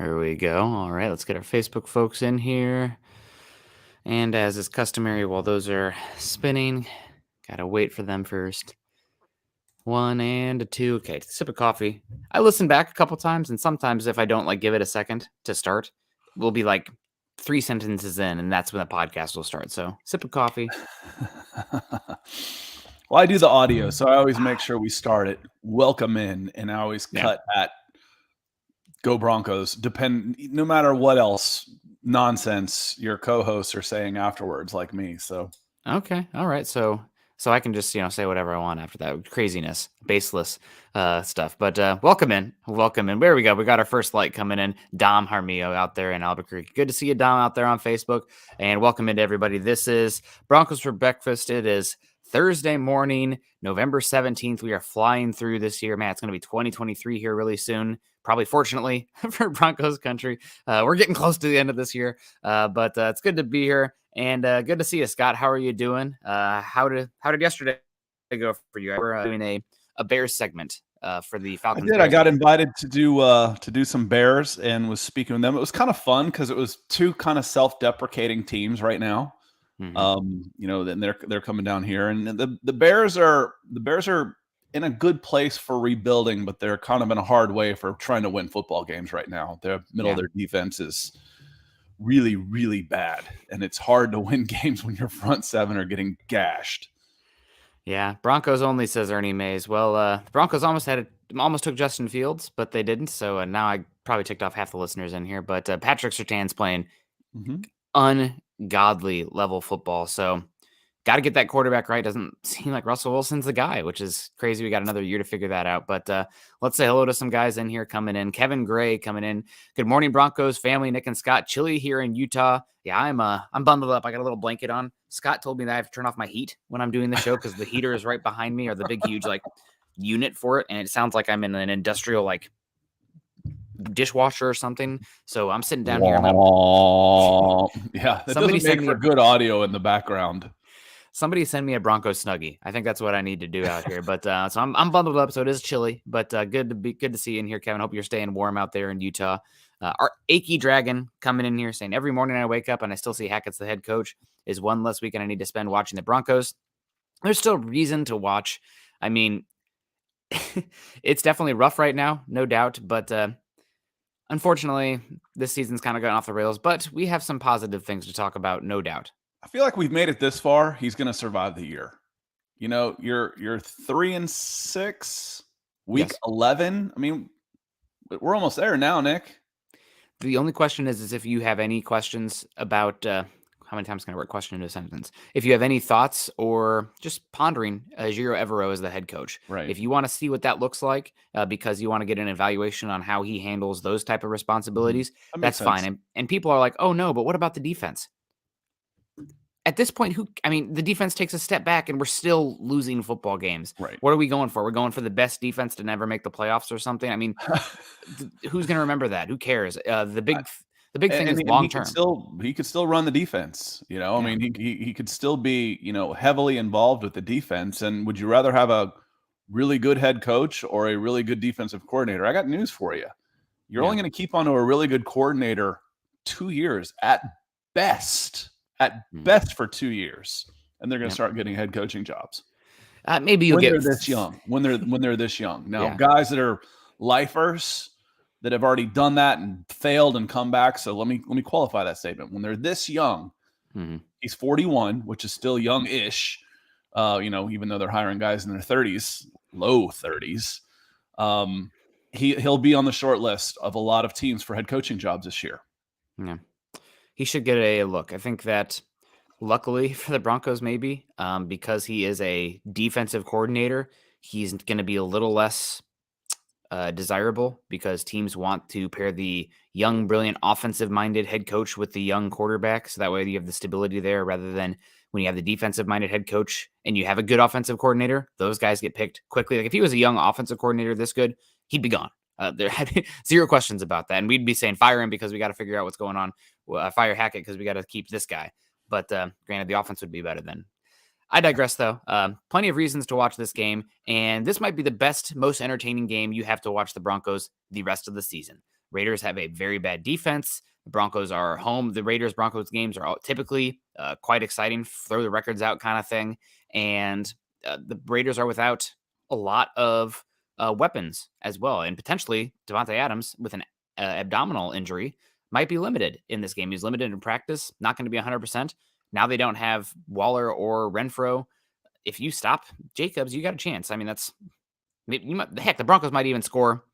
There we go. All right, let's get our Facebook folks in here. And as is customary, while those are spinning, gotta wait for them first. 1 and a 2. Okay, sip of coffee. I listen back a couple times, and sometimes if I don't give it a second to start, we'll be 3 sentences in, and that's when the podcast will start. So sip of coffee. Well, I do the audio, so I always make sure we start it. Welcome in, and I always cut at Go Broncos. No matter what else nonsense your co-hosts are saying afterwards, like me. So okay, all right. So I can just say whatever I want after that craziness, baseless stuff. But welcome in. There we go. We got our first light coming in. Dom Harmio out there in Albuquerque. Good to see you, Dom, out there on Facebook. And welcome into everybody. This is Broncos for Breakfast. It is Thursday morning, November 17th. We are flying through this year. Man, it's going to be 2023 here really soon. Probably, fortunately, for Broncos country. We're getting close to the end of this year, but it's good to be here. And good to see you, Scott. How are you doing? How did yesterday go for you? We're doing a Bears segment for the Falcons. I got invited to do some Bears and was speaking with them. It was kind of fun because it was two kind of self-deprecating teams right now. Mm-hmm. Then they're coming down here, and the Bears are in a good place for rebuilding, but they're kind of in a hard way for trying to win football games right now. The middle of their defense is really, really bad, and it's hard to win games when your front seven are getting gashed. Yeah, Broncos only, says Ernie Mays. Well, the Broncos almost took Justin Fields, but they didn't. So now I probably ticked off half the listeners in here. But Patrick Surtain's playing ungodly level football. So got to get that quarterback right. Doesn't seem like Russell Wilson's the guy, which is crazy. We got another year to figure that out. But let's say hello to some guys in here coming in. Kevin Gray coming in. Good morning, Broncos family. Nick and Scott. Chilly here in Utah. Yeah, I'm bundled up. I got a little blanket on. Scott told me that I have to turn off my heat when I'm doing the show because the heater is right behind me, or the big, huge unit for it, and it sounds like I'm in an industrial dishwasher or something. So I'm sitting down here. Yeah, that doesn't make for good audio in the background. Somebody send me a Broncos Snuggie. I think that's what I need to do out here. But so I'm bundled up, so it is chilly. But good to see you in here, Kevin. Hope you're staying warm out there in Utah. Our achy dragon coming in here saying every morning I wake up and I still see Hackett's the head coach is one less weekend I need to spend watching the Broncos. There's still reason to watch. I mean, it's definitely rough right now, no doubt. But unfortunately, this season's kind of gotten off the rails. But we have some positive things to talk about, no doubt. I feel like we've made it this far. He's going to survive the year. You're 3-6, week 11. I mean, we're almost there now, Nick. The only question is if you have any questions about how many times can I write question into a sentence? If you have any thoughts or just pondering Ejiro Evero as the head coach, right? If you want to see what that looks like because you want to get an evaluation on how he handles those type of responsibilities, that's fine. And people are like, oh no, but what about the defense? At this point, the defense takes a step back and we're still losing football games. Right. What are we going for? We're going for the best defense to never make the playoffs or something. I mean, who's going to remember that? Who cares? The big thing is long term. He could still run the defense. I mean, he could still be, heavily involved with the defense. And would you rather have a really good head coach or a really good defensive coordinator? I got news for you. You're only going to keep on to a really good coordinator 2 years at best. For 2 years, and they're going to start getting head coaching jobs. Maybe you'll get this young. When they're this young. Now, guys that are lifers that have already done that and failed and come back. So let me qualify that statement. When they're this young, he's 41, which is still young-ish. Even though they're hiring guys in their 30s, low 30s, he'll be on the short list of a lot of teams for head coaching jobs this year. Yeah. He should get a look. I think that luckily for the Broncos, maybe because he is a defensive coordinator, he's going to be a little less desirable because teams want to pair the young, brilliant, offensive-minded head coach with the young quarterback. So that way you have the stability there rather than when you have the defensive-minded head coach and you have a good offensive coordinator, those guys get picked quickly. Like if he was a young offensive coordinator this good, he'd be gone. There had zero questions about that. And we'd be saying fire him because we got to figure out what's going on. Fire Hackett because we got to keep this guy. But granted, the offense would be better then. I digress, though. Plenty of reasons to watch this game. And this might be the best, most entertaining game you have to watch the Broncos the rest of the season. Raiders have a very bad defense. The Broncos are home. The Raiders-Broncos games are typically quite exciting, throw the records out kind of thing. And the Raiders are without a lot of weapons as well. And potentially Devontae Adams with an abdominal injury might be limited in this game. He's limited in practice, not going to be 100%. Now they don't have Waller or Renfro. If you stop Jacobs, you got a chance. I mean, the Broncos might even score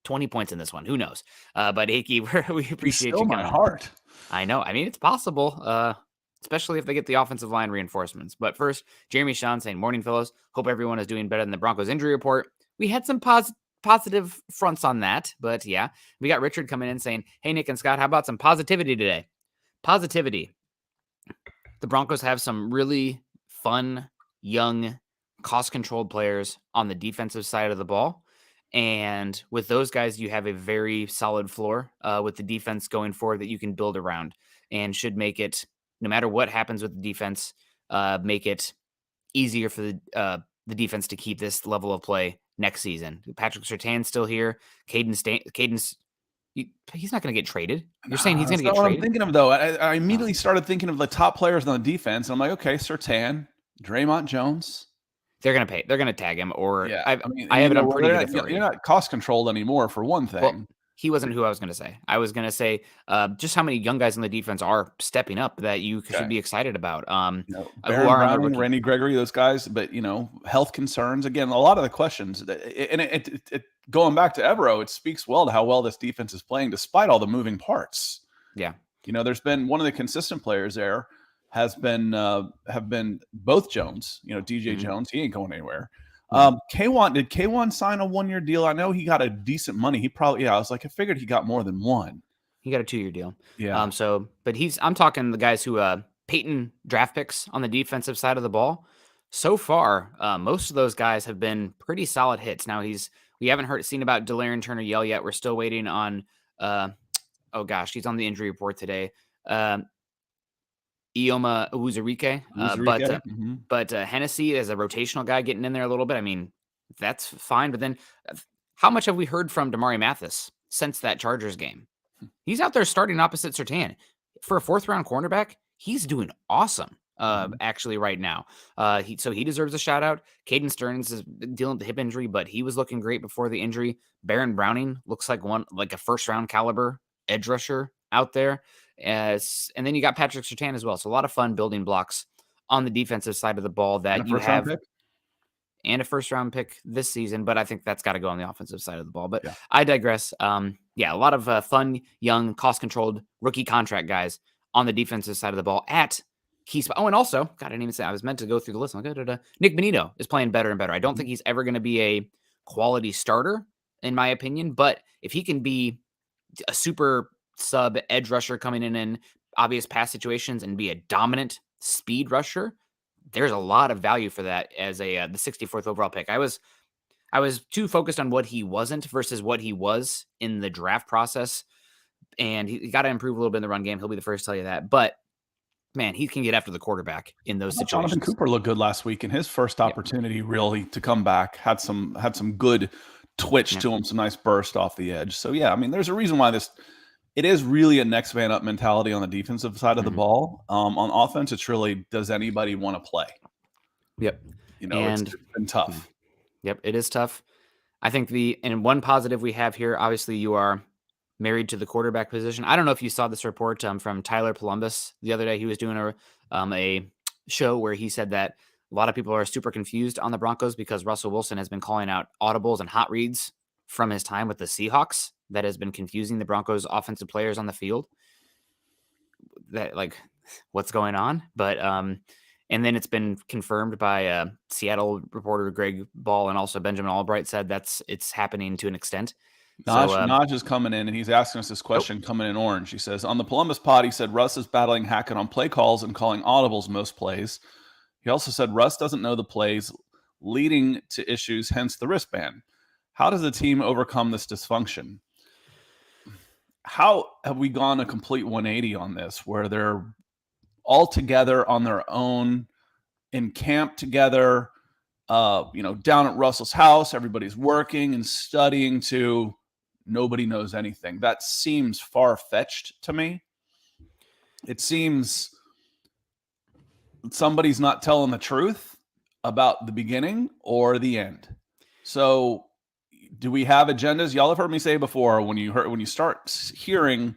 20 points in this one. Who knows? But Hickey, we appreciate you coming. My heart. I know. I mean, it's possible, especially if they get the offensive line reinforcements. But first, Jeremy Sean saying, "Morning, fellows. Hope everyone is doing better than the Broncos injury report." We had some positive fronts on that, but yeah, we got Richard coming in saying, "Hey, Nick and Scott, how about some positivity today?" Positivity. The Broncos have some really fun, young, cost-controlled players on the defensive side of the ball. And with those guys, you have a very solid floor with the defense going forward that you can build around, and should make it, no matter what happens with the defense, make it easier for the defense to keep this level of play next season. Patrick Surtain's still here. Caden's he's not going to get traded. You're saying he's going to get traded? I'm thinking of, though. I immediately started thinking of the top players on the defense, and I'm like, okay, Surtain, Draymond Jones. They're going to pay. They're going to tag him, or yeah. I have it on pretty good authority. You're not cost controlled anymore, for one thing. Well, he wasn't who I was going to say. I was going to say just how many young guys on the defense are stepping up that you should be excited about. Baron Browning, Randy Gregory, those guys. But, health concerns. Again, a lot of the questions. And it going back to Evero, it speaks well to how well this defense is playing despite all the moving parts. Yeah. There's been one of the consistent players there have been both Jones, DJ Jones. He ain't going anywhere. K1, did K1 sign a 1-year deal? I know he got a decent money. He probably, I was like, I figured he got more than one. He got a 2-year deal. Yeah. But I'm talking the guys who, Peyton draft picks on the defensive side of the ball. So far, most of those guys have been pretty solid hits. Now we haven't seen about Delarian Turner-Yell yet. We're still waiting on, he's on the injury report today. Ioma Uzurike, but Hennessy as a rotational guy getting in there a little bit. I mean, that's fine. But then how much have we heard from Damari Mathis since that Chargers game? He's out there starting opposite Surtain. For a 4th-round cornerback, he's doing awesome, actually, right now. So he deserves a shout-out. Caden Stearns is dealing with the hip injury, but he was looking great before the injury. Baron Browning looks like a first-round caliber edge rusher out there. And then you got Patrick Surtain as well. So a lot of fun building blocks on the defensive side of the ball that you have. And a first-round pick this season, but I think that's got to go on the offensive side of the ball. But yeah. I digress. A lot of fun, young, cost-controlled rookie contract guys on the defensive side of the ball at key spot. Oh, and also, God, I didn't even say, I was meant to go through the list. Nick Bonito is playing better and better. I don't think he's ever going to be a quality starter, in my opinion, but if he can be a super sub edge rusher coming in obvious pass situations and be a dominant speed rusher, there's a lot of value for that as the 64th overall pick. I was too focused on what he wasn't versus what he was in the draft process, and he got to improve a little bit in the run game. He'll be the first to tell you that, but man, he can get after the quarterback in those situations. Jonathan Cooper looked good last week in his first opportunity really to come back, had some good twitch to him, some nice burst off the edge. So yeah, I mean, there's a reason why it is really a next man up mentality on the defensive side of the ball. On offense, it's really, does anybody want to play? Yep. It's been tough. Yep, it is tough. I think and one positive we have here, obviously you are married to the quarterback position. I don't know if you saw this report from Tyler Columbus the other day. He was doing a show where he said that a lot of people are super confused on the Broncos because Russell Wilson has been calling out audibles and hot reads from his time with the Seahawks that has been confusing the Broncos offensive players on the field. That, like, what's going on? But and then it's been confirmed by Seattle reporter Greg Ball, and also Benjamin Albright said it's happening to an extent. Naj is coming in, and he's asking us this question coming in orange. He says, on the Columbus pod, he said Russ is battling Hackett on play calls and calling audibles most plays. He also said Russ doesn't know the plays leading to issues, hence the wristband. How does the team overcome this dysfunction? How have we gone a complete 180 on this, where they're all together on their own in camp together, down at Russell's house, everybody's working and studying to nobody knows anything. That seems far-fetched to me. It seems somebody's not telling the truth about the beginning or the end. So do we have agendas? Y'all have heard me say before, when you start hearing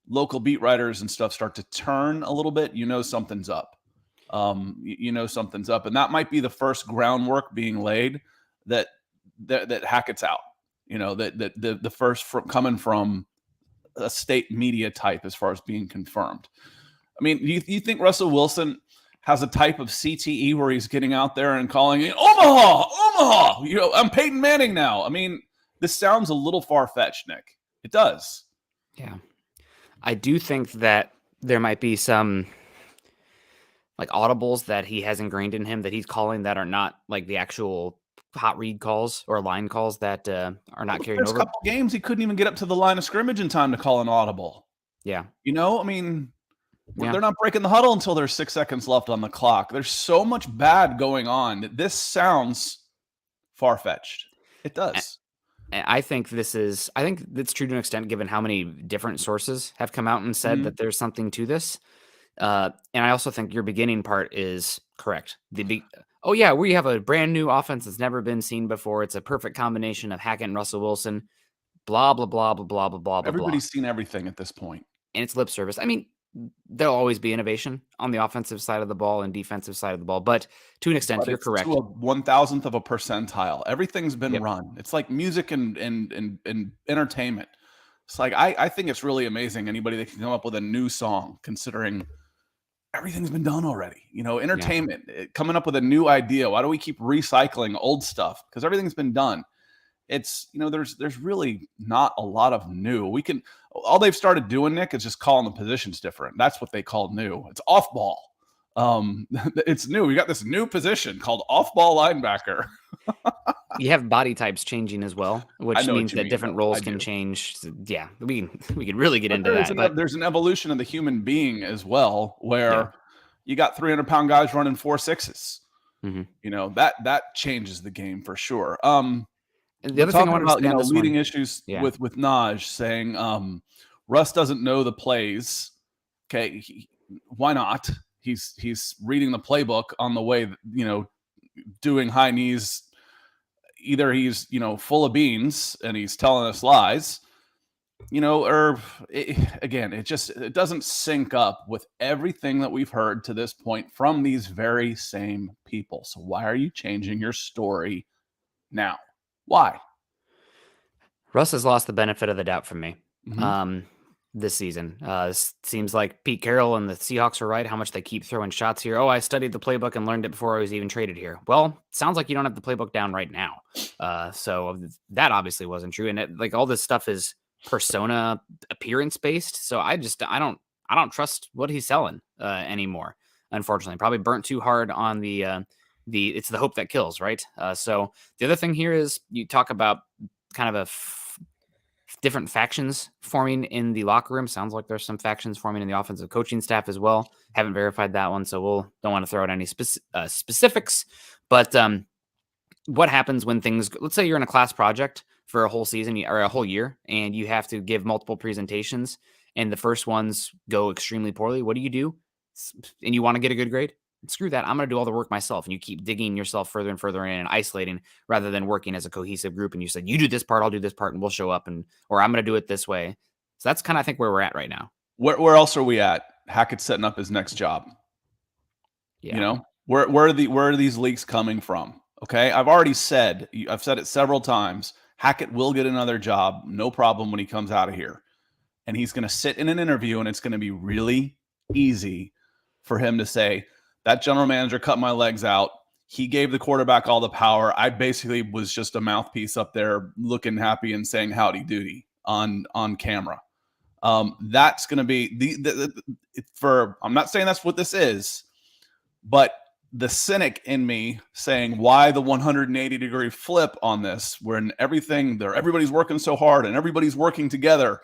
local beat writers and stuff start to turn a little bit, you know something's up. Something's up, and that might be the first groundwork being laid that Hackett's out. That the first coming from a state media type as far as being confirmed. I mean, you think Russell Wilson has a type of CTE where he's getting out there and calling it Omaha? I'm Peyton Manning now. I mean, this sounds a little far-fetched, Nick. It does. Yeah. I do think that there might be some like audibles that he has ingrained in him that he's calling that are not like the actual hot read calls or line calls that are not carrying over. There's a couple games he couldn't even get up to the line of scrimmage in time to call an audible. Yeah. I mean, they're not breaking the huddle until there's 6 seconds left on the clock. There's so much bad going on. This sounds far-fetched. It does. I think that's true to an extent, given how many different sources have come out and said that there's something to this. And I also think your beginning part is correct. We have a brand new offense that's never been seen before. It's a perfect combination of Hackett and Russell Wilson. Blah blah blah blah blah blah blah. Everybody's seen everything at this point, and it's lip service. I mean, there'll always be innovation on the offensive side of the ball and defensive side of the ball, but to an extent, you're correct. To a 1,000th of a percentile, everything's been run. It's like music and entertainment. It's like I think it's really amazing anybody that can come up with a new song, considering everything's been done already. Entertainment, coming up with a new idea. Why do we keep recycling old stuff? Because everything's been done. It's, there's really not a lot of new. All they've started doing, Nick, is just calling the positions different. That's what they call new. It's off ball. It's new. We got this new position called off ball linebacker. You have body types changing as well, which means that different roles can change. Yeah, we could really get into that. But there's an evolution of the human being as well, where you got 300-pound guys running 4.6s. That changes the game for sure. The other thing I want to about leading issues with Naj saying Russ doesn't know the plays. Okay, why not? He's reading the playbook on the way, doing high knees. Either he's full of beans and he's telling us lies, it doesn't sync up with everything that we've heard to this point from these very same people. So why are you changing your story now? Why? Russ has lost the benefit of the doubt from me this season. Seems like Pete Carroll and the Seahawks are right, how much they keep throwing shots here. Oh, I studied the playbook and learned it before I was even traded here. Well, sounds like you don't have the playbook down right now. So that obviously wasn't true. And all this stuff is persona appearance based. So I don't trust what he's selling anymore. Unfortunately, probably burnt too hard on it's the hope that kills, right? So the other thing here is you talk about kind of different factions forming in the locker room. Sounds like there's some factions forming in the offensive coaching staff as well. Haven't verified that one, so don't want to throw out any specifics. But what happens when let's say you're in a class project for a whole season or a whole year, and you have to give multiple presentations, and the first ones go extremely poorly. What do you do? And you want to get a good grade? Screw that. I'm going to do all the work myself. And you keep digging yourself further and further in and isolating rather than working as a cohesive group. And you said, you do this part, I'll do this part, and we'll show up, or I'm going to do it this way. So that's kind of, I think, where we're at right now. Where else are we at? Hackett's setting up his next job. Yeah. Where are these leaks coming from? Okay. I've said it several times. Hackett will get another job. No problem when he comes out of here. And he's going to sit in an interview, and it's going to be really easy for him to say, that general manager cut my legs out. He gave the quarterback all the power. I basically was just a mouthpiece up there looking happy and saying howdy doody on camera. That's going to be I'm not saying that's what this is, but the cynic in me saying why the 180-degree flip on this, when everybody's working so hard and everybody's working together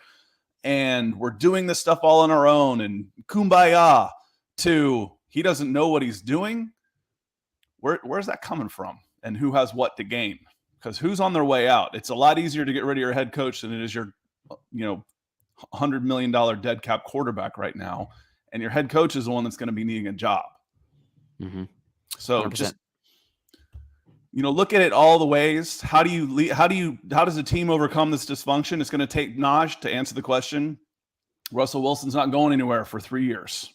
and we're doing this stuff all on our own and kumbaya, to he doesn't know what he's doing. Where's that coming from? And who has what to gain? because who's on their way out? It's a lot easier to get rid of your head coach than it is your, $100 million dead cap quarterback right now. And your head coach is the one that's going to be needing a job. Mm-hmm. So 100%. Just, look at it all the ways. How does a team overcome this dysfunction? It's going to take Naj to answer the question. Russell Wilson's not going anywhere for 3 years.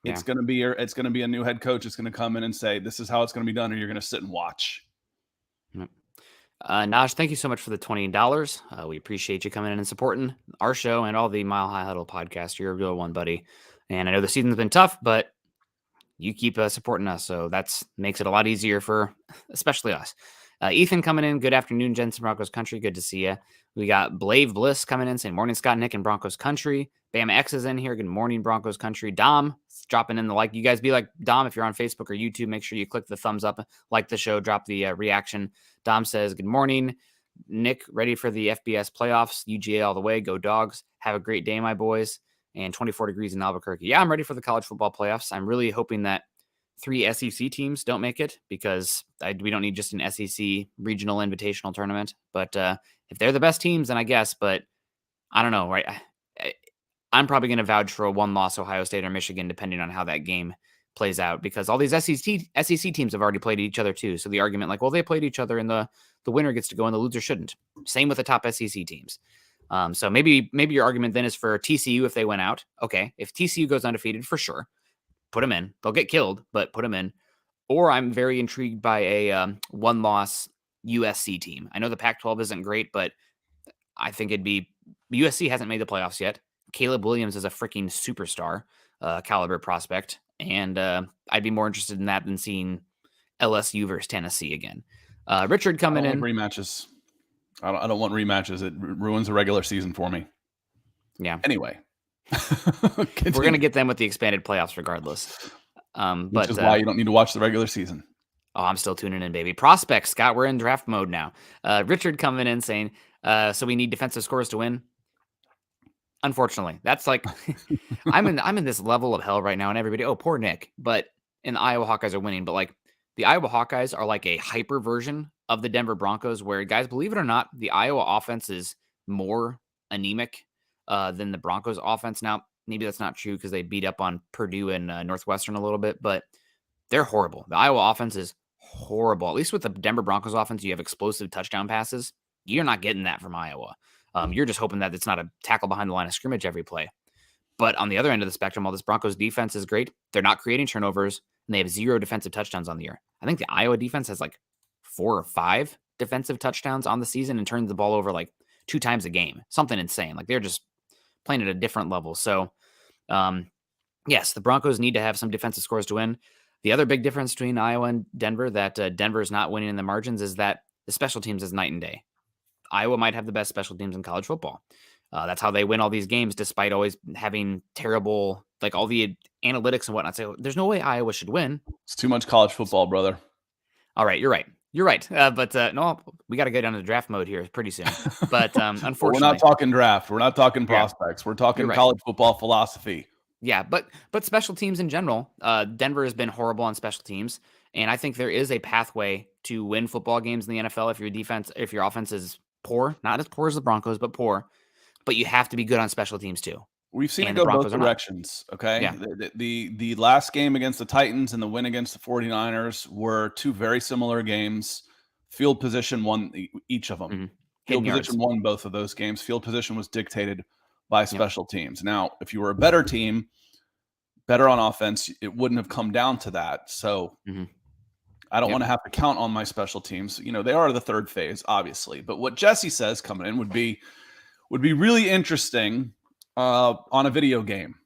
Yeah. It's going to be a new head coach. It's going to come in and say, this is how it's going to be done, or you're going to sit and watch. Naj, thank you so much for the $20. We appreciate you coming in and supporting our show and all the Mile High Huddle podcast. You're a real one, buddy. And I know the season's been tough, but you keep supporting us, so that makes it a lot easier for especially us. Ethan coming in. Good afternoon, Jensen Broncos Country. Good to see you. We got Blave Bliss coming in saying, morning, Scott, Nick, and Broncos Country. Bam X is in here. Good morning, Broncos Country. Dom dropping in the like. You guys be like Dom if you're on Facebook or YouTube. Make sure you click the thumbs up, like the show, drop the reaction. Dom says, good morning, Nick. Ready for the FBS playoffs. UGA all the way. Go Dogs. Have a great day, my boys. And 24 degrees in Albuquerque. Yeah, I'm ready for the college football playoffs. I'm really hoping that 3 SEC teams don't make it because we don't need just an SEC regional invitational tournament. But if they're the best teams, then I guess. But I don't know, right? I'm probably going to vouch for a 1-loss Ohio State or Michigan, depending on how that game plays out, because all these SEC teams have already played each other too. So the argument like, well, they played each other and the winner gets to go and the loser shouldn't. Same with the top SEC teams. So maybe your argument then is for TCU if they went out. Okay, if TCU goes undefeated, for sure, put them in. They'll get killed, but put them in. Or I'm very intrigued by a 1-loss USC team. I know the Pac-12 isn't great, but I think it'd be USC hasn't made the playoffs yet. Caleb Williams is a freaking superstar caliber prospect, and I'd be more interested in that than seeing LSU versus Tennessee again. Richard coming in. Rematches. I don't want rematches. It ruins the regular season for me. Yeah. Anyway. We're going to get them with the expanded playoffs regardless. Which is why you don't need to watch the regular season. Oh, I'm still tuning in, baby. Prospects, Scott, we're in draft mode now. Richard coming in saying, so we need defensive scores to win. Unfortunately, that's like I'm in this level of hell right now, and everybody, oh, poor Nick. But and the Iowa Hawkeyes are winning. But like the Iowa Hawkeyes are like a hyper version of the Denver Broncos, where guys, believe it or not, the Iowa offense is more anemic than the Broncos offense. Now, maybe that's not true because they beat up on Purdue and Northwestern a little bit, but they're horrible. The Iowa offense is horrible. At least with the Denver Broncos offense, you have explosive touchdown passes. You're not getting that from Iowa. You're just hoping that it's not a tackle behind the line of scrimmage every play. But on the other end of the spectrum, while this Broncos defense is great, they're not creating turnovers, and they have 0 defensive touchdowns on the year. I think the Iowa defense has like 4 or 5 defensive touchdowns on the season and turns the ball over like 2 times a game. Something insane. Like they're just playing at a different level. So, yes, the Broncos need to have some defensive scores to win. The other big difference between Iowa and Denver that Denver is not winning in the margins is that the special teams is night and day. Iowa might have the best special teams in college football. That's how they win all these games, despite always having terrible, like all the analytics and whatnot. So there's no way Iowa should win. It's too much college football, brother. All right, you're right. You're right. But no, we got to get down to draft mode here pretty soon. But unfortunately, we're not talking draft. We're not talking prospects. We're talking college football philosophy. Yeah, but special teams in general, Denver has been horrible on special teams, and I think there is a pathway to win football games in the NFL if your offense is poor, not as poor as the Broncos, but poor. But you have to be good on special teams too. We've seen it go both directions. Okay. Yeah. The last game against the Titans and the win against the 49ers were 2 very similar games. Field position won each of them. Mm-hmm. Field position won both of those games. Field position was dictated by special teams. Now, if you were a better team, better on offense, it wouldn't have come down to that. So I don't want to have to count on my special teams. They are the third phase, obviously. But what Jesse says coming in would be really interesting on a video game.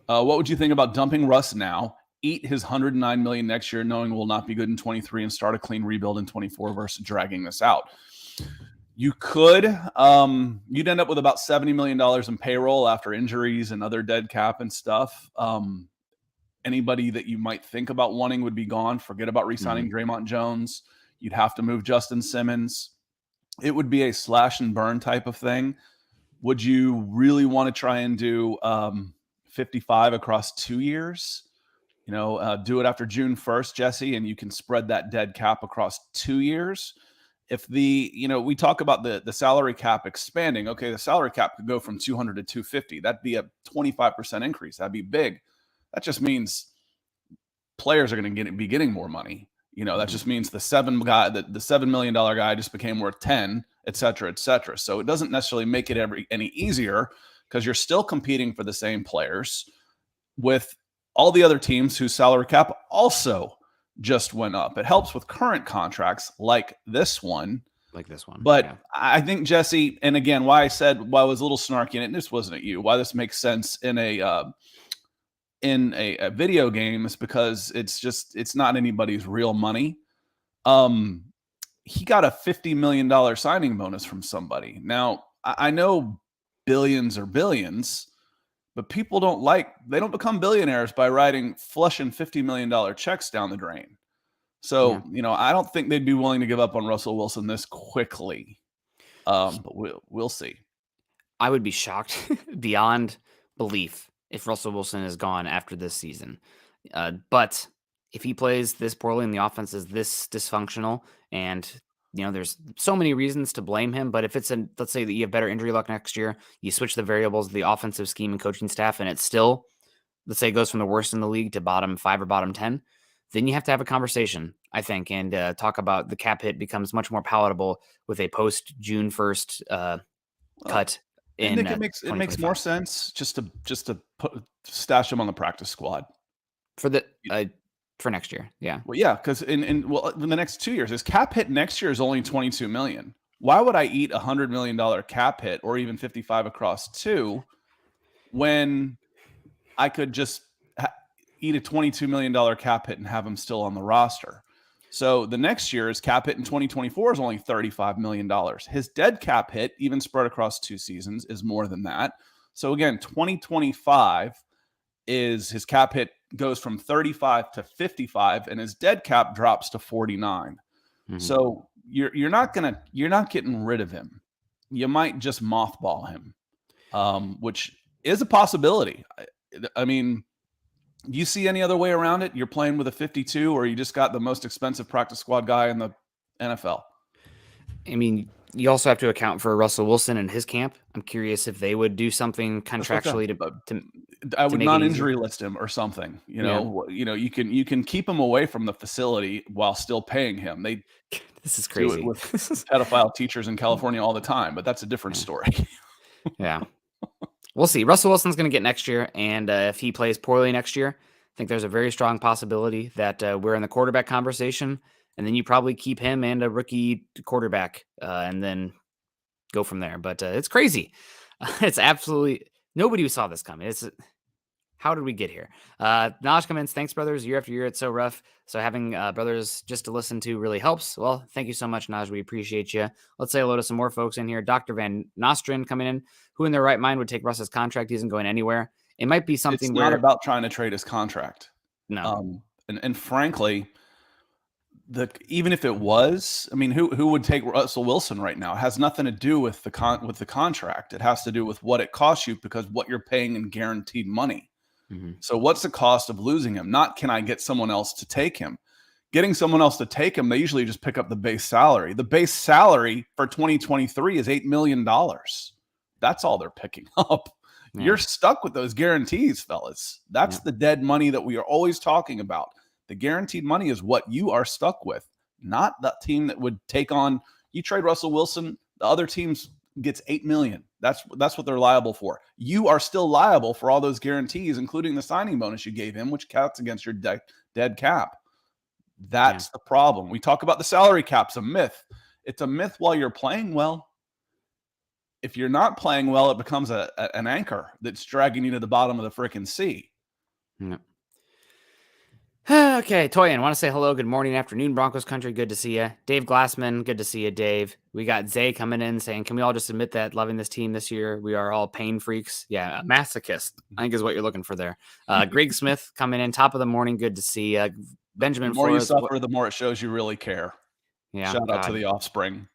What would you think about dumping Russ now, eat his $109 million next year, knowing we'll not be good in 23, and start a clean rebuild in 24 versus dragging this out? You could. You'd end up with about $70 million in payroll after injuries and other dead cap and stuff. Anybody that you might think about wanting would be gone. Forget about re-signing Draymond Jones. You'd have to move Justin Simmons. It would be a slash and burn type of thing. Would you really want to try and do 55 across 2 years? Do it after June 1st, Jesse, and you can spread that dead cap across 2 years. we talk about the salary cap expanding. Okay, the salary cap could go from 200 to 250. That'd be a 25% increase. That'd be big. That just means players are going to be getting more money. That just means the $7 million guy just became worth 10, et cetera, et cetera. So it doesn't necessarily make it any easier because you're still competing for the same players with all the other teams whose salary cap also just went up. It helps with current contracts like this one. But yeah. I think, Jesse, and again, why I was a little snarky in it, and this wasn't at you, why this makes sense in a video game is because it's not anybody's real money. He got a $50 million signing bonus from somebody. Now, I know billions are billions, but people they don't become billionaires by flushing $50 million checks down the drain. So, yeah. I don't think they'd be willing to give up on Russell Wilson this quickly. But we'll see. I would be shocked beyond belief if Russell Wilson is gone after this season. But if he plays this poorly and the offense is this dysfunctional, and there's so many reasons to blame him, but if let's say that you have better injury luck next year, you switch the variables of the offensive scheme and coaching staff, and it's still, let's say it goes from the worst in the league to bottom 5 or bottom 10, then you have to have a conversation, I think, and talk about the cap hit becomes much more palatable with a post June 1st cut. I think it makes more sense just to stash him on the practice squad for next year. Yeah. Well, yeah, because in the next 2 years, his cap hit next year is only $22 million. Why would I eat $100 million cap hit or even 55 across 2 when I could just eat a $22 million cap hit and have him still on the roster? So the next year's cap hit in 2024 is only $35 million. His dead cap hit, even spread across 2 seasons, is more than that. So again, 2025 is his cap hit goes from 35 to 55, and his dead cap drops to 49. Mm-hmm. So you're not getting rid of him. You might just mothball him, which is a possibility. I mean, do you see any other way around it? You're playing with a 52, or you just got the most expensive practice squad guy in the NFL? I mean, you also have to account for Russell Wilson and his camp. I'm curious if they would do something contractually to I would non-injury list him or something. You can keep him away from the facility while still paying him. This is crazy. Do it with pedophile teachers in California all the time, but that's a different story. Yeah. We'll see. Russell Wilson's going to get next year, and if he plays poorly next year, I think there's a very strong possibility that we're in the quarterback conversation, and then you probably keep him and a rookie quarterback, and then go from there. But it's crazy. It's absolutely nobody saw this coming. How did we get here? Naj comments, thanks, brothers. Year after year, it's so rough. So having brothers just to listen to really helps. Well, thank you so much, Naj. We appreciate you. Let's say hello to some more folks in here. Dr. Van Nostrand coming in. Who in their right mind would take Russ's contract? He isn't going anywhere. It might be something It's not about trying to trade his contract. No. And frankly, even if it was, I mean, who would take Russell Wilson right now? It has nothing to do with the contract. It has to do with what it costs you because what you're paying in guaranteed money. Mm-hmm. So what's the cost of losing him? Not can I get someone else to take him? Getting someone else to take him, they usually just pick up the base salary. The base salary for 2023 is $8 million. That's all they're picking up. Yeah. You're stuck with those guarantees, fellas. That's the dead money that we are always talking about. The guaranteed money is what you are stuck with, not that team that would take on. You trade Russell Wilson, the other teams gets $8 million. That's what they're liable for. You are still liable for all those guarantees, including the signing bonus you gave him, which counts against your dead cap. That's the problem. We talk about the salary cap's a myth. It's a myth while you're playing well. If you're not playing well, it becomes an anchor that's dragging you to the bottom of the frickin' sea. Yeah. Okay, Toyin, want to say hello, good morning, afternoon, Broncos country, good to see you. Dave Glassman, good to see you, Dave. We got Zay coming in saying, can we all just admit that loving this team this year, we are all pain freaks? Yeah, masochist, I think is what you're looking for there. Greg Smith coming in, top of the morning, good to see you. Benjamin The more Flores, you suffer, the more it shows you really care. Yeah, Shout out to the offspring.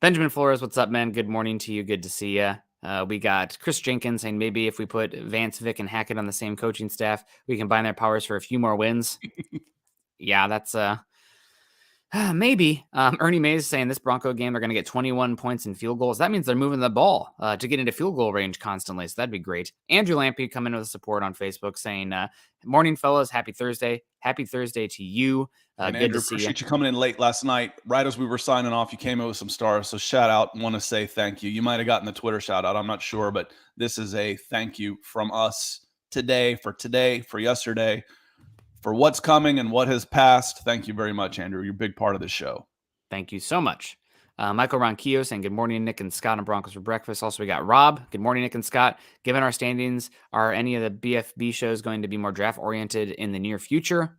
Benjamin Flores, what's up, man? Good morning to you, good to see you. We got Chris Jenkins saying maybe if we put Vance, Vic, and Hackett on the same coaching staff, we can combine their powers for a few more wins. Yeah, that's Maybe. Ernie Mays is saying this Bronco game, they're going to get 21 points in field goals. That means they're moving the ball to get into field goal range constantly. So that'd be great. Andrew Lampy coming with support on Facebook saying, morning, fellas. Happy Thursday. Happy Thursday to you. And good Andrew, to see appreciate you coming in late last night. Right as we were signing off, you came in with some stars. So shout out. Want to say thank you. You might have gotten the Twitter shout out. I'm not sure, but this is a thank you from us today, for yesterday, for what's coming and what has passed. Thank you very much, Andrew. You're a big part of the show. Thank you so much. Michael Ronquillo saying, good morning, Nick and Scott on Broncos for breakfast. Also, we got Rob. Good morning, Nick and Scott. Given our standings, are any of the BFB shows going to be more draft-oriented in the near future?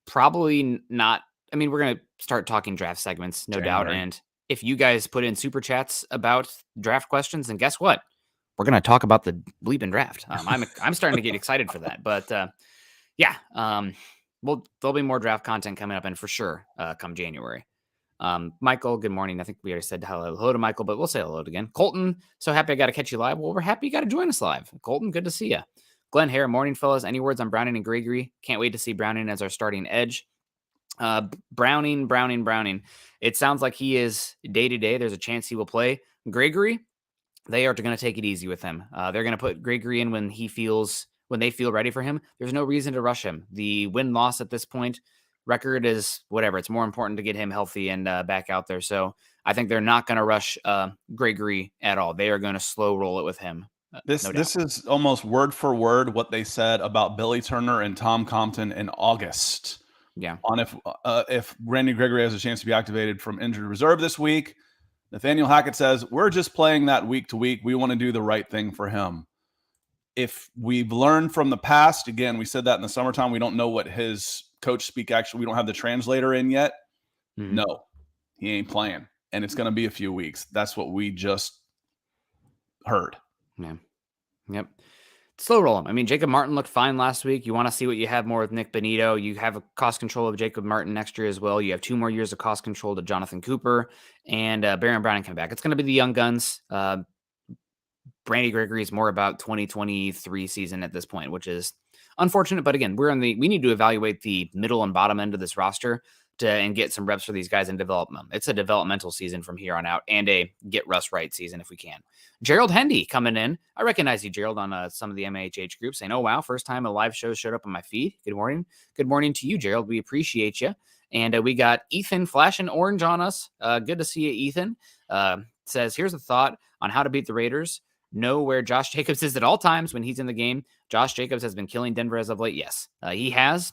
Probably not. I mean, we're going to start talking draft segments, no doubt. And if you guys put in super chats about draft questions, then guess what? We're going to talk about the bleeping draft. I'm starting to get excited for that. But yeah, there'll be more draft content coming up, and for sure, come January. Michael, good morning. I think we already said hello to Michael, but we'll say hello again. Colton, so happy I got to catch you live. Well, we're happy you got to join us live. Colton, good to see you. Glenn Hare, morning, fellas. Any words on Browning and Gregory? Can't wait to see Browning as our starting edge. Browning. It sounds like he is day-to-day. There's a chance he will play. Gregory, they are going to take it easy with him. They're going to put Gregory in when they feel ready for him. There's no reason to rush him. The win-loss at this point, record is whatever. It's more important to get him healthy and back out there. So I think they're not going to rush Gregory at all. They are going to slow roll it with him. This is almost word for word what they said about Billy Turner and Tom Compton in August. Yeah. On if Randy Gregory has a chance to be activated from injured reserve this week, Nathaniel Hackett says, we're just playing that week to week. We want to do the right thing for him. If we've learned from the past, again, we said that in the summertime, we don't know what his coach speak actually, we don't have the translator in yet. Mm-hmm. No, he ain't playing. And it's going to be a few weeks. That's what we just heard. Yeah. Yep. Slow roll him. I mean, Jacob Martin looked fine last week. You want to see what you have more with Nick Benito. You have a cost control of Jacob Martin next year as well. You have 2 more years of cost control to Jonathan Cooper and Baron Browning coming back. It's going to be the young guns. Randy Gregory is more about 2023 season at this point, which is unfortunate. But again, we need to evaluate the middle and bottom end of this roster and get some reps for these guys and develop them. It's a developmental season from here on out and a get Russ right season if we can. Gerald Hendy coming in. I recognize you, Gerald, on some of the MHH groups saying, oh, wow, first time a live show showed up on my feed. Good morning. Good morning to you, Gerald. We appreciate you. And we got Ethan flashing orange on us. Good to see you, Ethan. Says, here's a thought on how to beat the Raiders. Know where Josh Jacobs is at all times when he's in the game. Josh Jacobs has been killing Denver as of late. Yes, he has.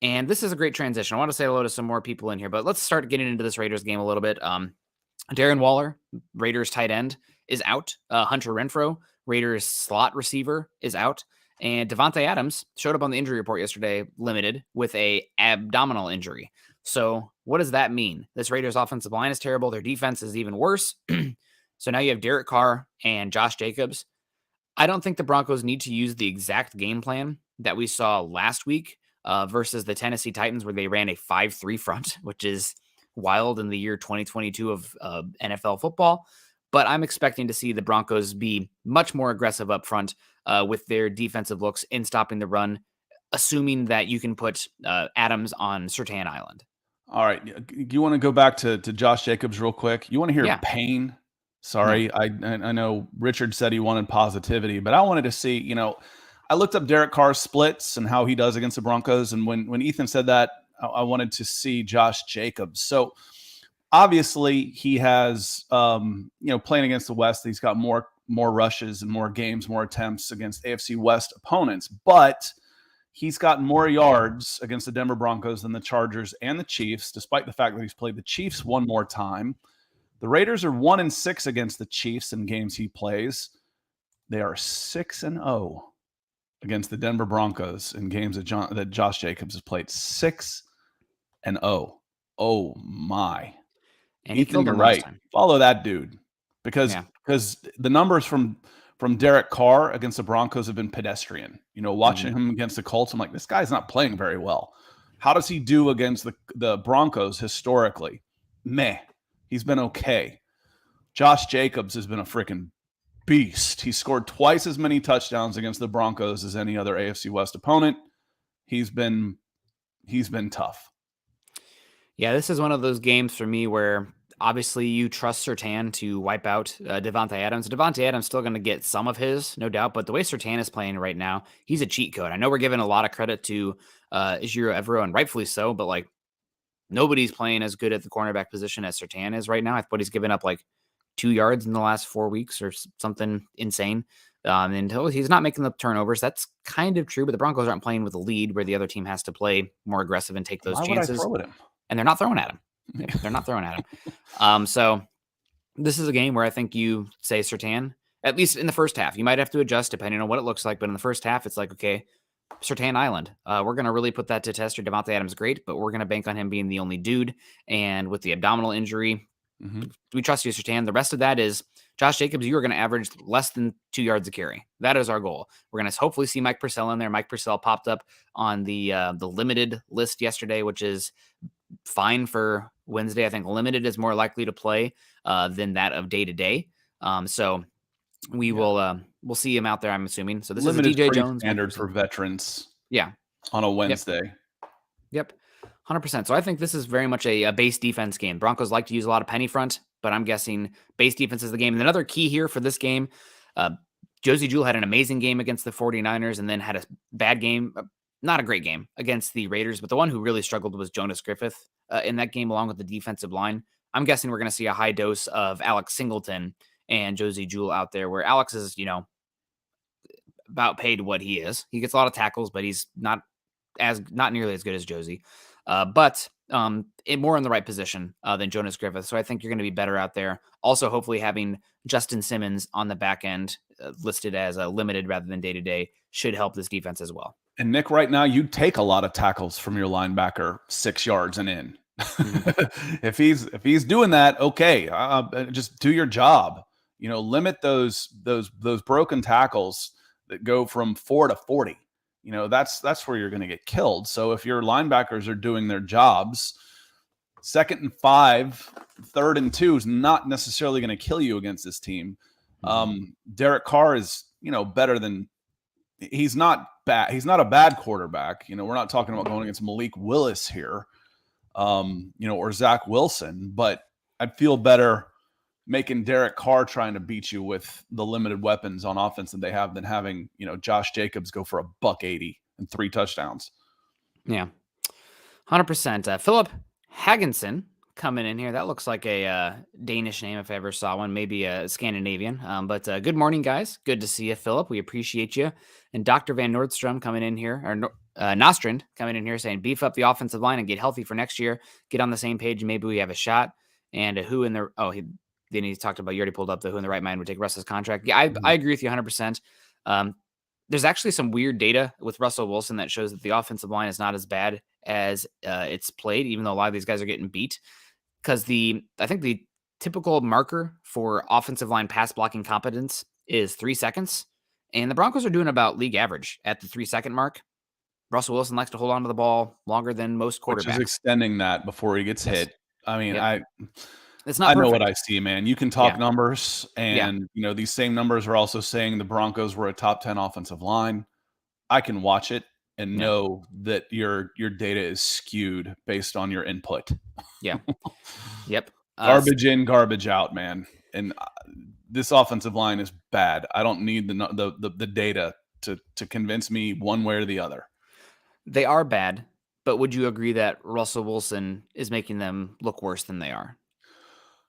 And this is a great transition. I want to say hello to some more people in here, but let's start getting into this Raiders game a little bit. Darren Waller, Raiders tight end, is out. Hunter Renfrow, Raiders slot receiver, is out. And Devontae Adams showed up on the injury report yesterday, limited, with a abdominal injury. So what does that mean? This Raiders offensive line is terrible. Their defense is even worse. So now you have Derek Carr and Josh Jacobs. I don't think the Broncos need to use the exact game plan that we saw last week versus the Tennessee Titans, where they ran a 5-3 front, which is wild in the year 2022 of NFL football. But I'm expecting to see the Broncos be much more aggressive up front with their defensive looks in stopping the run, assuming that you can put Adams on Surtain Island. All right. You want to go back to Josh Jacobs real quick? You want to hear pain? Sorry. Yeah. I know Richard said he wanted positivity, but I wanted to see, I looked up Derek Carr's splits and how he does against the Broncos. And when Ethan said that, I wanted to see Josh Jacobs. So obviously he has, playing against the West, he's got more rushes and more games, more attempts against AFC West opponents, but he's got more yards against the Denver Broncos than the Chargers and the Chiefs, despite the fact that he's played the Chiefs one more time. The Raiders are 1-6 against the Chiefs in games he plays. They are 6-0 against the Denver Broncos in games that Josh Jacobs has played. 6-0. Oh my! And Ethan, you're right. Follow that dude because the numbers from Derek Carr against the Broncos have been pedestrian. Watching him against the Colts, I'm like, this guy's not playing very well. How does he do against the Broncos historically? Meh. He's been okay. Josh Jacobs has been a freaking beast. He scored twice as many touchdowns against the Broncos as any other AFC West opponent. He's been tough. Yeah, this is one of those games for me where obviously you trust Surtain to wipe out Devontae Adams. Devontae Adams still going to get some of his, no doubt, but the way Surtain is playing right now, he's a cheat code. I know we're giving a lot of credit to Ejiro Evero, and rightfully so, but like nobody's playing as good at the cornerback position as Surtain is right now. I thought he's given up like 2 yards in the last 4 weeks or something insane. And he's not making the turnovers. That's kind of true, but the Broncos aren't playing with a lead where the other team has to play more aggressive and take those Why chances. would I throw at him? And they're not throwing at him. They're not throwing at him. So this is a game where I think you say Surtain, at least in the first half. You might have to adjust depending on what it looks like, but in the first half, it's like, okay, Surtain Island. We're going to really put that to test. Or Devontae Adams great, but we're going to bank on him being the only dude. And with the abdominal injury, we trust you, Surtain. The rest of that is Josh Jacobs. You are going to average less than 2 yards a carry. That is our goal. We're going to hopefully see Mike Purcell in there. Mike Purcell popped up on the limited list yesterday, which is fine for Wednesday. I think limited is more likely to play than that of day to day. So we will we'll see him out there, I'm assuming. So this limited is DJ Jones standard for veterans. Yeah. On a Wednesday. Yep. 100%. So I think this is very much a base defense game. Broncos like to use a lot of penny front, but I'm guessing base defense is the game. And another key here for this game, Josey Jewell had an amazing game against the 49ers and then had a bad game, not a great game against the Raiders, but the one who really struggled was Jonas Griffith in that game along with the defensive line. I'm guessing we're going to see a high dose of Alex Singleton and Josey Jewell out there where Alex is, about paid what he is. He gets a lot of tackles, but he's not nearly as good as Josey. But more in the right position than Jonas Griffith. So I think you're going to be better out there. Also, hopefully having Justin Simmons on the back end listed as a limited rather than day-to-day should help this defense as well. And Nick, right now, you take a lot of tackles from your linebacker 6 yards and in. If he's doing that, okay, just do your job. Limit those broken tackles that go from 4 to 40. That's where you're going to get killed. So if your linebackers are doing their jobs, 2nd and 5, 3rd and 2 is not necessarily going to kill you against this team. Derek Carr is, better than he's not bad. He's not a bad quarterback. We're not talking about going against Malik Willis here, or Zach Wilson, but I'd feel better making Derek Carr trying to beat you with the limited weapons on offense that they have than having, Josh Jacobs go for $180 and 3 touchdowns. Yeah. 100%. Philip Hagginson coming in here. That looks like a Danish name if I ever saw one, maybe a Scandinavian. But good morning, guys. Good to see you, Philip. We appreciate you. And Dr. Van Nordstrom coming in here, or Nostrand coming in here saying, beef up the offensive line and get healthy for next year. Get on the same page and maybe we have a shot. And who in the then he talked about, you already pulled up the who in the right mind would take Russell's contract. Yeah, I agree with you 100%. There's actually some weird data with Russell Wilson that shows that the offensive line is not as bad as it's played, even though a lot of these guys are getting beat. Because I think the typical marker for offensive line pass blocking competence is 3 seconds. And the Broncos are doing about league average at the 3-second mark. Russell Wilson likes to hold on to the ball longer than most quarterbacks. Which is extending that before he gets hit. I mean, it's not I perfect. know what I see, man. You can talk numbers, and these same numbers are also saying the Broncos were a top 10 offensive line. I can watch it and know that your data is skewed based on your input. Yeah. Yep. Garbage in, garbage out, man. And this offensive line is bad. I don't need the data to convince me one way or the other. They are bad, but would you agree that Russell Wilson is making them look worse than they are?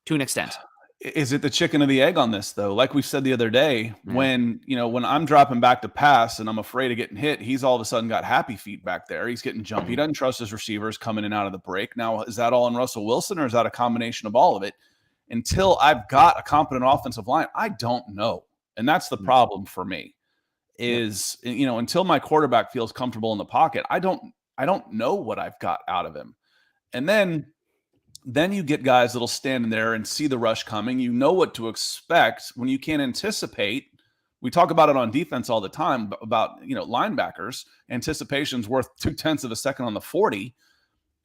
To an extent. Is it the chicken or the egg on this, though? Like we said the other day, when I'm dropping back to pass and I'm afraid of getting hit, he's all of a sudden got happy feet back there. He's getting jumpy. He doesn't trust his receivers coming in and out of the break. Now, is that all on Russell Wilson, or is that a combination of all of it? Until I've got a competent offensive line, I don't know. And that's the problem for me is, until my quarterback feels comfortable in the pocket, I don't know what I've got out of him. And then you get guys that'll stand in there and see the rush coming. You know what to expect when you can't anticipate. We talk about it on defense all the time about, linebackers. Anticipation's worth 0.2 of a second on the 40.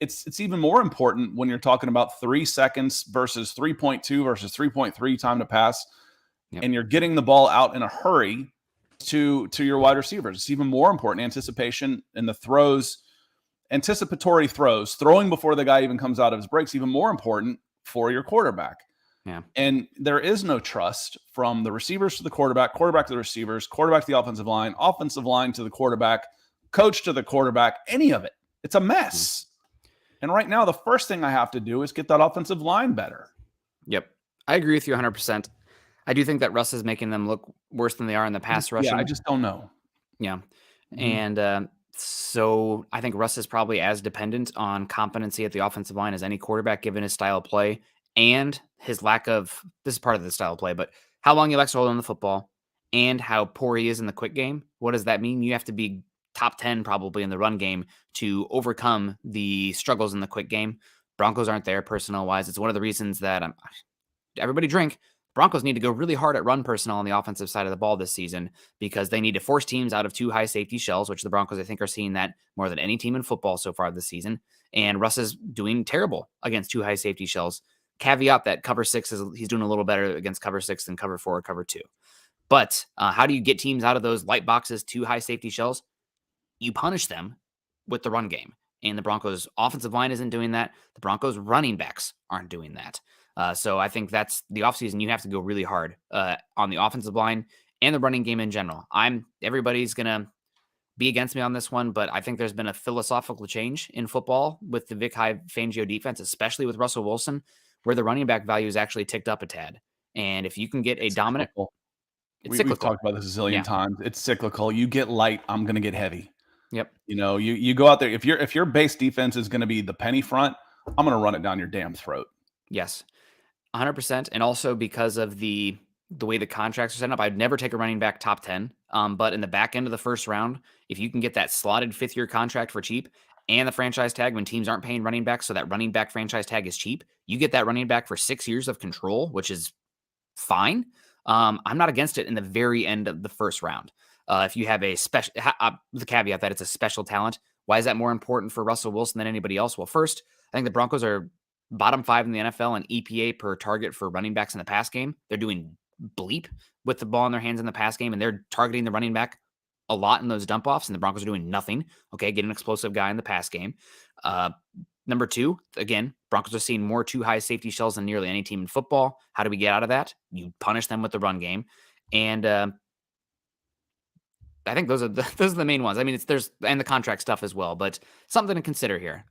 It's even more important when you're talking about 3 seconds versus 3.2 versus 3.3 time to pass. Yep. And you're getting the ball out in a hurry to your wide receivers. It's even more important, anticipation and the throws anticipatory throws, throwing before the guy even comes out of his breaks, even more important for your quarterback. Yeah. And there is no trust from the receivers to the quarterback to the receivers, quarterback to the offensive line to the quarterback, coach to the quarterback, any of it. It's a mess. And right now, the first thing I have to do is get that offensive line better. Yep. I agree with you 100%. I do think that Russ is making them look worse than they are in the pass rushing. Yeah, I just don't know. Yeah. And so I think Russ is probably as dependent on competency at the offensive line as any quarterback, given his style of play and his lack of, this is part of the style of play, but how long he likes to hold on the football and how poor he is in the quick game. What does that mean? You have to be top 10 probably in the run game to overcome the struggles in the quick game. Broncos aren't there personnel-wise. It's one of the reasons that everybody drink. Broncos need to go really hard at run personnel on the offensive side of the ball this season because they need to force teams out of 2 high safety shells, which the Broncos, I think, are seeing that more than any team in football so far this season. And Russ is doing terrible against 2 high safety shells. Caveat that cover 6 he's doing a little better against cover 6 than cover 4 or cover 2. But how do you get teams out of those light boxes, 2 high safety shells? You punish them with the run game. And the Broncos offensive line isn't doing that. The Broncos running backs aren't doing that. So I think that's the offseason. You have to go really hard on the offensive line and the running game in general. Everybody's going to be against me on this one, but I think there's been a philosophical change in football with the Vic Fangio defense, especially with Russell Wilson, where the running back value is actually ticked up a tad. And if you can get a dominant, it's cyclical. We've talked about this a zillion times. It's cyclical. You get light, I'm going to get heavy. Yep. You go out there. If your base defense is going to be the penny front, I'm going to run it down your damn throat. Yes, 100%. And also because of the way the contracts are set up, I'd never take a running back top 10. But in the back end of the first round, if you can get that slotted 5th-year contract for cheap and the franchise tag when teams aren't paying running backs, so that running back franchise tag is cheap, you get that running back for 6 years of control, which is fine. I'm not against it in the very end of the first round. If you have a special, the caveat that it's a special talent, why is that more important for Russell Wilson than anybody else? Well, first, I think the Broncos are bottom 5 in the NFL in EPA per target for running backs in the pass game. They're doing bleep with the ball in their hands in the pass game, and they're targeting the running back a lot in those dump offs, and the Broncos are doing nothing. Okay, get an explosive guy in the pass game. Number 2, again, Broncos are seeing more 2 high safety shells than nearly any team in football. How do we get out of that? You punish them with the run game. And I think those are the main ones. I mean, there's the contract stuff as well, but something to consider here.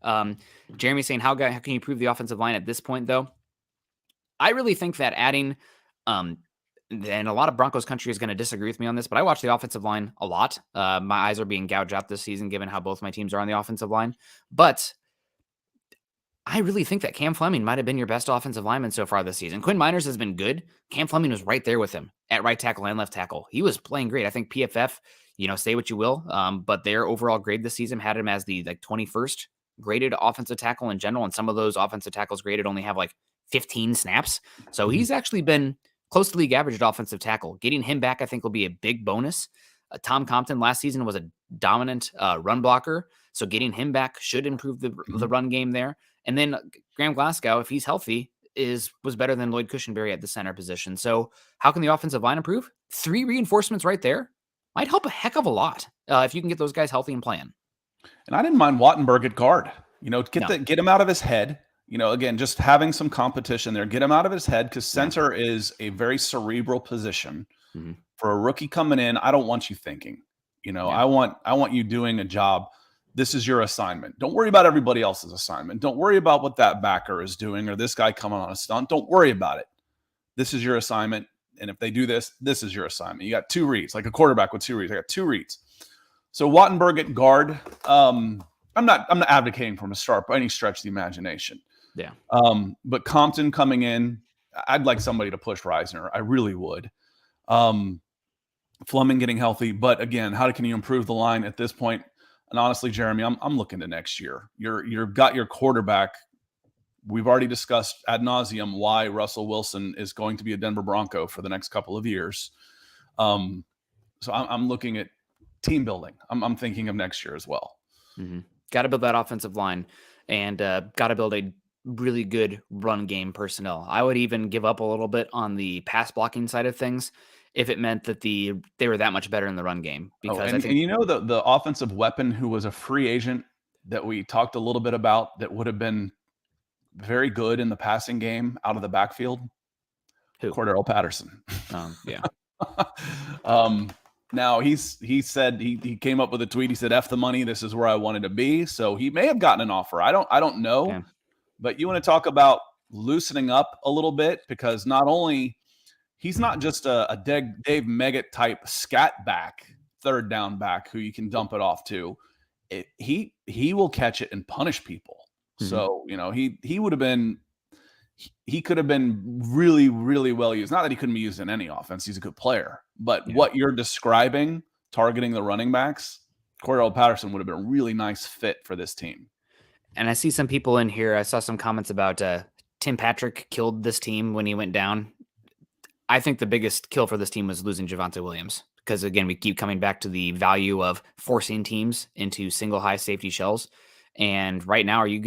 Jeremy saying, how can you improve the offensive line at this point, though? I really think that adding, and a lot of Broncos country is going to disagree with me on this, but I watch the offensive line a lot. My eyes are being gouged out this season, given how both my teams are on the offensive line. But I really think that Cam Fleming might have been your best offensive lineman so far this season. Quinn Miners has been good. Cam Fleming was right there with him at right tackle and left tackle. He was playing great. I think PFF, say what you will, but their overall grade this season had him as the 21st graded offensive tackle in general, and some of those offensive tackles graded only have 15 snaps. So he's actually been close to league average at offensive tackle. Getting him back, I think, will be a big bonus. Tom Compton last season was a dominant run blocker, so getting him back should improve the run game there. And then Graham Glasgow, if he's healthy, was better than Lloyd Cushenberry at the center position. So how can the offensive line improve? 3 reinforcements right there might help a heck of a lot if you can get those guys healthy and playing. And I didn't mind Wattenberg at guard. Get him out of his head. Again, just having some competition there. Get him out of his head because center is a very cerebral position. Mm-hmm. For a rookie coming in, I don't want you thinking. I want you doing a job. This is your assignment. Don't worry about everybody else's assignment. Don't worry about what that backer is doing or this guy coming on a stunt. Don't worry about it. This is your assignment. And if they do this, this is your assignment. You got 2 reads, like a quarterback with 2 reads. I got 2 reads. So Wattenberg at guard. I'm not advocating for him to start by any stretch of the imagination. Yeah. But Compton coming in, I'd like somebody to push Reisner. I really would. Fleming getting healthy. But again, how can you improve the line at this point? And honestly, Jeremy, I'm looking to next year. You've got your quarterback. We've already discussed ad nauseum why Russell Wilson is going to be a Denver Bronco for the next couple of years. So I'm looking at team building. I'm thinking of next year as well. Mm-hmm. Got to build that offensive line and got to build a really good run game personnel. I would even give up a little bit on the pass blocking side of things if it meant that they were that much better in the run game. Because the offensive weapon who was a free agent that we talked a little bit about that would have been very good in the passing game out of the backfield? Who? Cordero Patterson. Yeah. Now he said he came up with a tweet. He said, "F the money. This is where I wanted to be." So he may have gotten an offer. I don't know. Okay. But you want to talk about loosening up a little bit, because not only he's not just a Dave Meggett type scat back, third down back who you can dump it off to. He will catch it and punish people. Mm-hmm. So, he would have been, he could have been really, really well used. Not that he couldn't be used in any offense. He's a good player. But what you're describing, targeting the running backs, Cordell Patterson would have been a really nice fit for this team. And I see some people in here. I saw some comments about Tim Patrick killed this team when he went down. I think the biggest kill for this team was losing Javonte Williams, because, again, we keep coming back to the value of forcing teams into single high safety shells. And right now, are you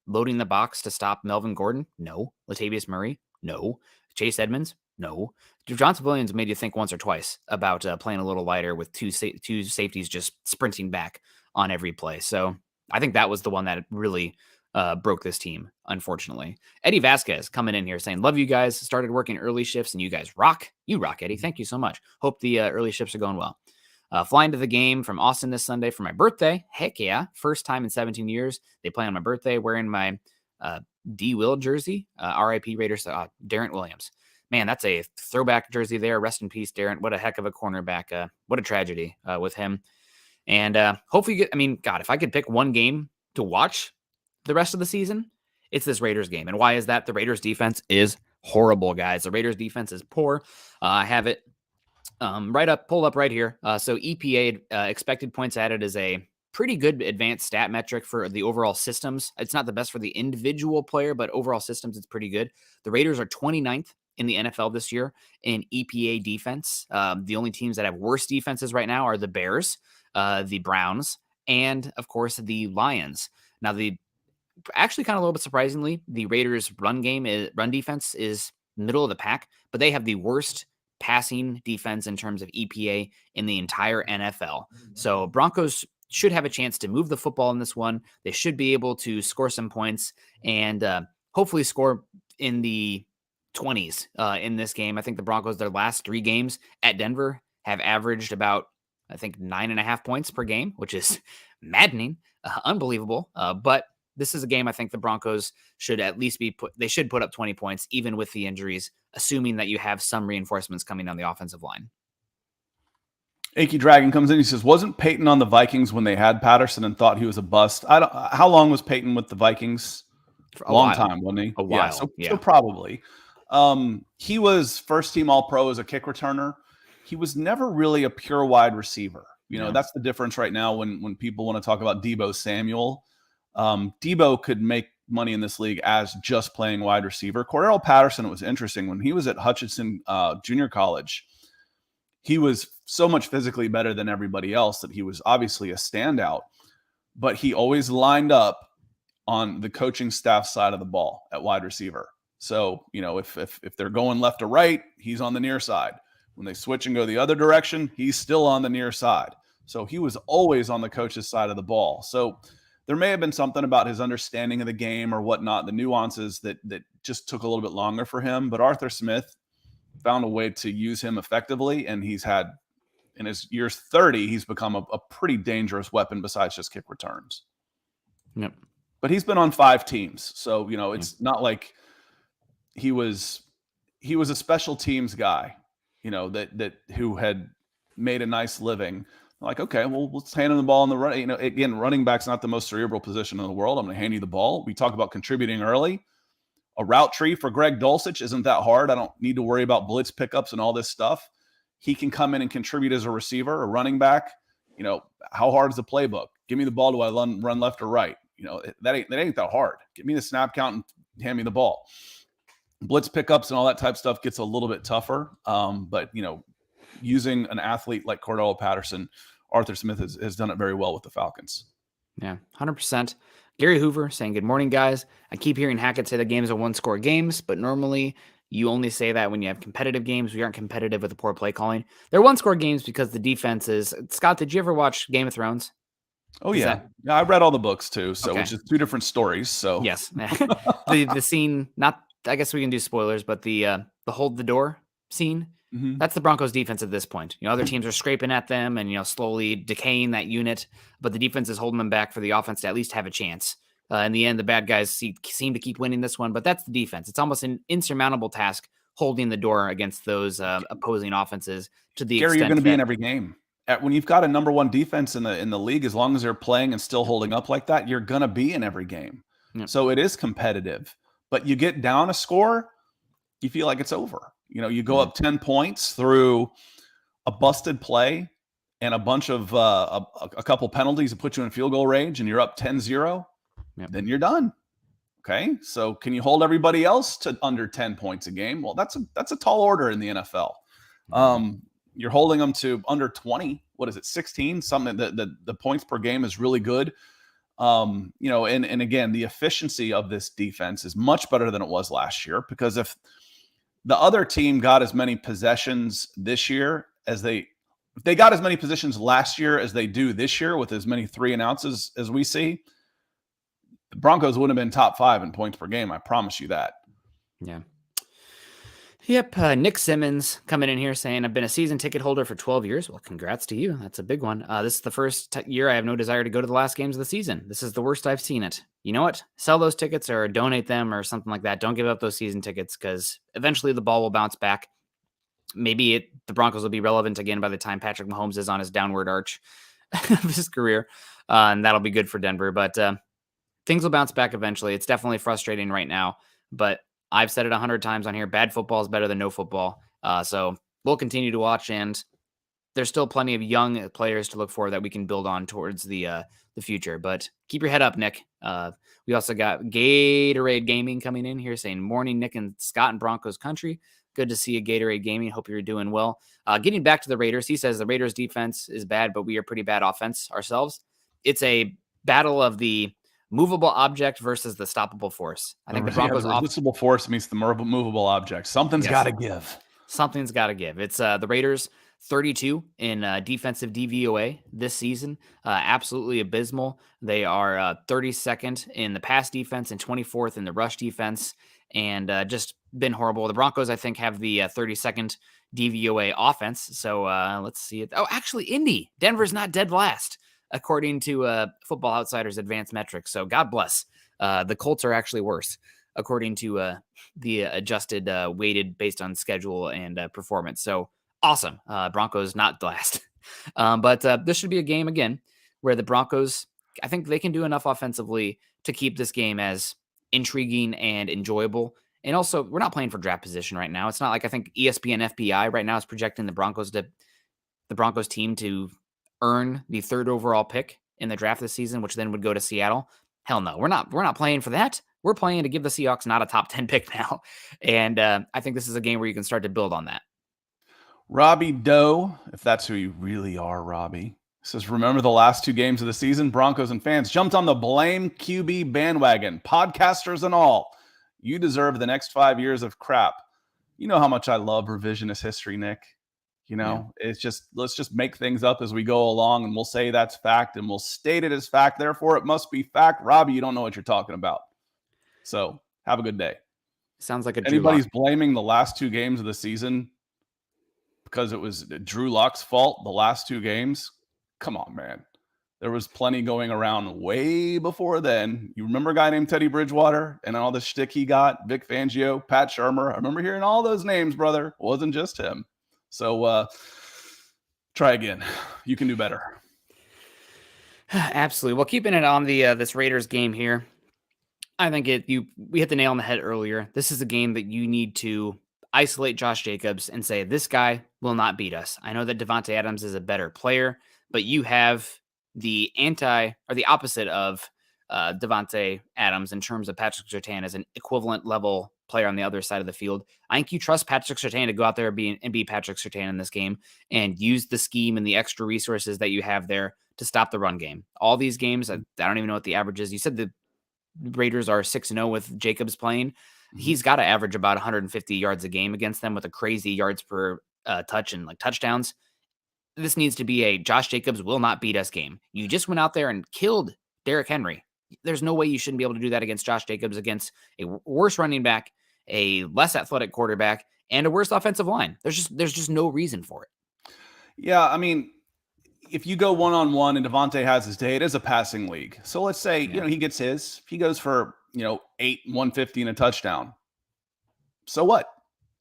loading the box to stop Melvin Gordon? No. Latavius Murray? No. Chase Edmonds? No. Javonte Williams made you think once or twice about playing a little lighter with two safeties just sprinting back on every play. So I think that was the one that really broke this team, unfortunately. Eddie Vasquez coming in here saying, love you guys. Started working early shifts and you guys rock. You rock, Eddie. Thank you so much. Hope the early shifts are going well. Flying to the game from Austin this Sunday for my birthday. Heck yeah. First time in 17 years. They play on my birthday wearing my D. Will jersey. RIP Raiders, Darren Williams. Man, that's a throwback jersey there. Rest in peace, Darren. What a heck of a cornerback. What a tragedy with him. And hopefully, God, if I could pick one game to watch the rest of the season, it's this Raiders game. And why is that? The Raiders defense is horrible, guys. The Raiders defense is poor. I have it pulled up right here. So EPA, expected points added, is a pretty good advanced stat metric for the overall systems. It's not the best for the individual player, but overall systems, it's pretty good. The Raiders are 29th in the NFL this year in EPA defense. The only teams that have worse defenses right now are the Bears, the Browns, and of course the Lions. Now, actually kind of a little bit surprisingly, the Raiders run defense is middle of the pack, but they have the worst passing defense in terms of EPA in the entire NFL. So Broncos should have a chance to move the football in this one. They should be able to score some points and hopefully score in the 20s in this game. I think the Broncos, their last 3 games at Denver, have averaged about, I think, 9.5 points per game, which is maddening, unbelievable. But this is a game I think the Broncos should at least they should put up 20 points, even with the injuries, assuming that you have some reinforcements coming on the offensive line. Achy Dragon comes in. He says, wasn't Peyton on the Vikings when they had Patterson and thought he was a bust? How long was Peyton with the Vikings? For a long time, wasn't he? A while. Yeah, so probably. He was first team All-Pro as a kick returner. He was never really a pure wide receiver. That's the difference right now when people want to talk about Deebo Samuel. Deebo could make money in this league as just playing wide receiver. Cordell Patterson, it was interesting. When he was at Hutchinson Junior College, he was so much physically better than everybody else that he was obviously a standout, but he always lined up on the coaching staff side of the ball at wide receiver. So, if they're going left or right, he's on the near side. When they switch and go the other direction, he's still on the near side. So he was always on the coach's side of the ball. So there may have been something about his understanding of the game or whatnot, the nuances that just took a little bit longer for him. But Arthur Smith found a way to use him effectively, and he's had, in his years 30, he's become a pretty dangerous weapon besides just kick returns. Yep. But he's been on 5 teams, so it's not like he was a special teams guy, that who had made a nice living. Like, okay, well, let's hand him the ball in the run. Again, running back's not the most cerebral position in the world. I'm going to hand you the ball. We talk about contributing early. A route tree for Greg Dulcich isn't that hard. I don't need to worry about blitz pickups and all this stuff. He can come in and contribute as a receiver, a running back. How hard is the playbook? Give me the ball. Do I run left or right? That ain't that hard. Give me the snap count and hand me the ball. Blitz pickups and all that type of stuff gets a little bit tougher. But using an athlete like Cordell Patterson, Arthur Smith has done it very well with the Falcons. Yeah, 100%. Gary Hoover saying, good morning, guys. I keep hearing Hackett say the games are 1-score games, but normally you only say that when you have competitive games. We aren't competitive with the poor play calling. They're 1-score games because the defense is... Scott, did you ever watch Game of Thrones? Oh, yeah. Yeah, I read all the books too, so Okay. which is 2 different stories, so. Yes. The scene, not I guess we can do spoilers, but the hold the door scene, that's the Broncos defense at this point. Other teams are scraping at them and, slowly decaying that unit, but the defense is holding them back for the offense to at least have a chance. In the end, the bad guys seem to keep winning this one, but that's the defense. It's almost an insurmountable task holding the door against those opposing offenses to the Gary, extent you're going to be that in every game. When you've got a number 1 defense in the league, as long as they're playing and still holding up like that, you're going to be in every game. Yep. So it is competitive. But you get down a score, you feel like it's over. You go up 10 points through a busted play and a bunch of a couple penalties that put you in field goal range, and you're up 10-0, then you're done. Okay, so can you hold everybody else to under 10 points a game? Well, that's a tall order in the NFL. You're holding them to under 20. What is it, 16? Something that the points per game is really good. And again, the efficiency of this defense is much better than it was last year, because if the other team got as many possessions this year as if they got as many possessions last year as they do this year with as many 3-and-outs as we see, the Broncos wouldn't have been top 5 in points per game. I promise you that. Yeah. Yep. Nick Simmons coming in here saying, I've been a season ticket holder for 12 years. Well, congrats to you. That's a big one. This is the first year I have no desire to go to the last games of the season. This is the worst I've seen it. You know what? Sell those tickets or donate them or something like that. Don't give up those season tickets, because eventually the ball will bounce back. Maybe the Broncos will be relevant again by the time Patrick Mahomes is on his downward arch of his career. And that'll be good for Denver. But things will bounce back eventually. It's definitely frustrating right now, but I've said it 100 times on here. Bad football is better than no football. So we'll continue to watch, and there's still plenty of young players to look for that we can build on towards the future. But keep your head up, Nick. We also got Gatorade Gaming coming in here saying, morning, Nick and Scott in Broncos country. Good to see you, Gatorade Gaming. Hope you're doing well. Getting back to the Raiders, he says the Raiders defense is bad, but we are pretty bad offense ourselves. It's a battle of the movable object versus the stoppable force. I think the Broncos the resistible force meets the movable object. Something's got to give. Something's got to give. It's the Raiders 32 in defensive DVOA this season. Absolutely abysmal. They are 32nd in the pass defense and 24th in the rush defense, and just been horrible. The Broncos, I think, have the 32nd DVOA offense. So let's see it. Oh, actually, Indy. Denver's not dead last, according to Football Outsiders advanced metrics. So God bless. The Colts are actually worse, according to the adjusted weighted based on schedule and performance. So awesome. Broncos not last. But this should be a game again where the Broncos, I think they can do enough offensively to keep this game as intriguing and enjoyable. And also, we're not playing for draft position right now. It's not like, I think ESPN FPI right now is projecting the Broncos team to earn the 3rd overall pick in the draft this season, which then would go to Seattle. Hell no, we're not playing for that. We're playing to give the Seahawks not a top 10 pick now. And I think this is a game where you can start to build on that. Robbie Doe, if that's who you really are, Robbie, says, remember the last 2 games of the season, Broncos and fans jumped on the blame QB bandwagon, podcasters and all. You deserve the next 5 years of crap. You know how much I love revisionist history, Nick. It's just, let's just make things up as we go along, and we'll say that's fact, and we'll state it as fact. Therefore, it must be fact. Robbie, you don't know what you're talking about. So have a good day. Sounds like anybody's blaming the last 2 games of the season because it was Drew Lock's fault, the last 2 games. Come on, man. There was plenty going around way before then. You remember a guy named Teddy Bridgewater and all the shtick he got? Vic Fangio, Pat Shurmur. I remember hearing all those names, brother. It wasn't just him. So try again. You can do better. Absolutely. Well, keeping it on the this Raiders game here, I think we hit the nail on the head earlier. This is a game that you need to isolate Josh Jacobs and say, this guy will not beat us. I know that Davante Adams is a better player, but you have the opposite of Davante Adams in terms of Patrick Surtain as an equivalent level player on the other side of the field. I think you trust Patrick Surtain to go out there and be Patrick Surtain in this game and use the scheme and the extra resources that you have there to stop the run game. All these games, I don't even know what the average is. You said the Raiders are 6-0 with Jacobs playing. He's got to average about 150 yards a game against them with a crazy yards per touch and like touchdowns. this needs to be a Josh Jacobs will not beat us game. You just went out there and killed Derrick Henry. There's no way you shouldn't be able to do that against Josh Jacobs, against a worse running back, a less athletic quarterback, and a worse offensive line. There's just no reason for it. Yeah, I mean, if you go one-on-one and Devontae has his day, it is a passing league. So let's say, he gets his. If he goes for, 8, 150 and a touchdown. So what?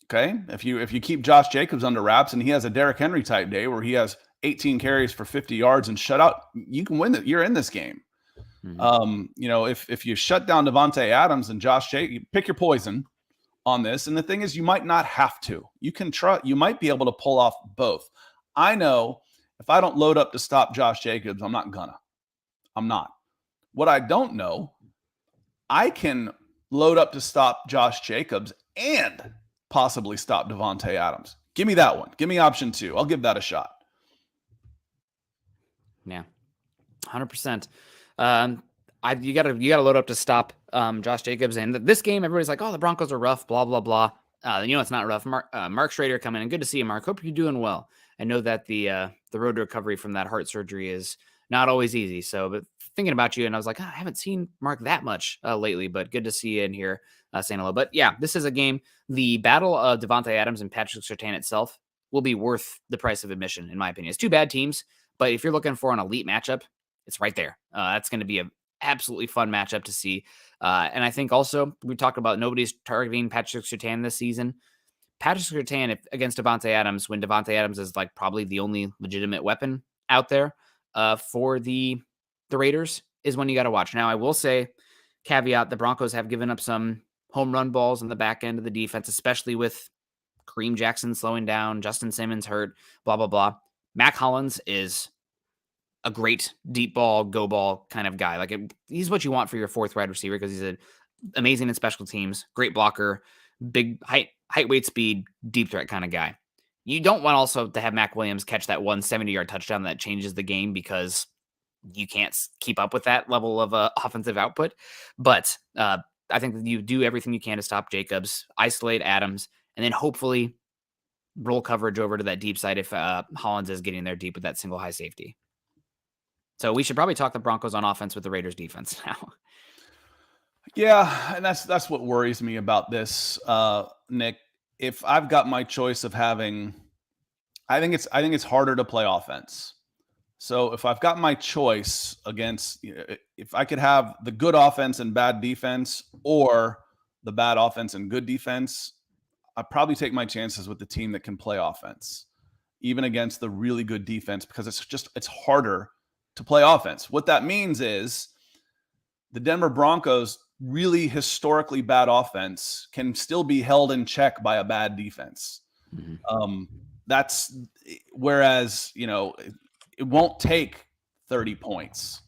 Okay. If you keep Josh Jacobs under wraps and he has a Derrick Henry type day where he has 18 carries for 50 yards and shut out, you can win it. You're in this game. If you shut down Devontae Adams and Josh Jacobs, you pick your poison on this. And the thing is, you might not have to. You can try. You might be able to pull off both. I know if I don't load up to stop Josh Jacobs, I'm not. What I don't know, I can load up to stop Josh Jacobs and possibly stop Devontae Adams. Give me that one. Give me option 2. I'll give that a shot. Yeah, 100%. You gotta load up to stop Josh Jacobs. And this game, everybody's like, "Oh, the Broncos are rough." Blah blah blah. It's not rough. Mark Schrader coming in. Good to see you, Mark. Hope you're doing well. I know that the road to recovery from that heart surgery is not always easy. So, but thinking about you, and I was like, I haven't seen Mark that much lately, but good to see you in here saying hello. But yeah, this is a game. The battle of Devontae Adams and Patrick Surtain itself will be worth the price of admission, in my opinion. It's two bad teams, but if you're looking for an elite matchup, it's right there. That's going to be an absolutely fun matchup to see. And I think also we talked about nobody's targeting Patrick Surtain this season. Patrick Surtain against Devontae Adams, when Devontae Adams is like probably the only legitimate weapon out there for the Raiders, is when you got to watch. Now, I will say, caveat, the Broncos have given up some home run balls in the back end of the defense, especially with Kareem Jackson slowing down, Justin Simmons hurt, blah, blah, blah. Mac Hollins is a great deep ball, go ball kind of guy. He's what you want for your fourth wide receiver because he's amazing in special teams, great blocker, big height, weight, speed, deep threat kind of guy. You don't want also to have Mac Williams catch that 170-yard touchdown that changes the game because you can't keep up with that level of offensive output. But I think that you do everything you can to stop Jacobs, isolate Adams, and then hopefully roll coverage over to that deep side if Hollins is getting there deep with that single high safety. So we should probably talk the Broncos on offense with the Raiders defense now. Yeah, and that's what worries me about this, Nick. If I've got my choice of having, I think it's harder to play offense. So if I've got my choice against, if I could have the good offense and bad defense, or the bad offense and good defense, I'd probably take my chances with the team that can play offense, even against the really good defense, because it's harder to play offense. What that means is the Denver Broncos, really historically bad offense, can still be held in check by a bad defense. Mm-hmm. That's whereas, it won't take 30 points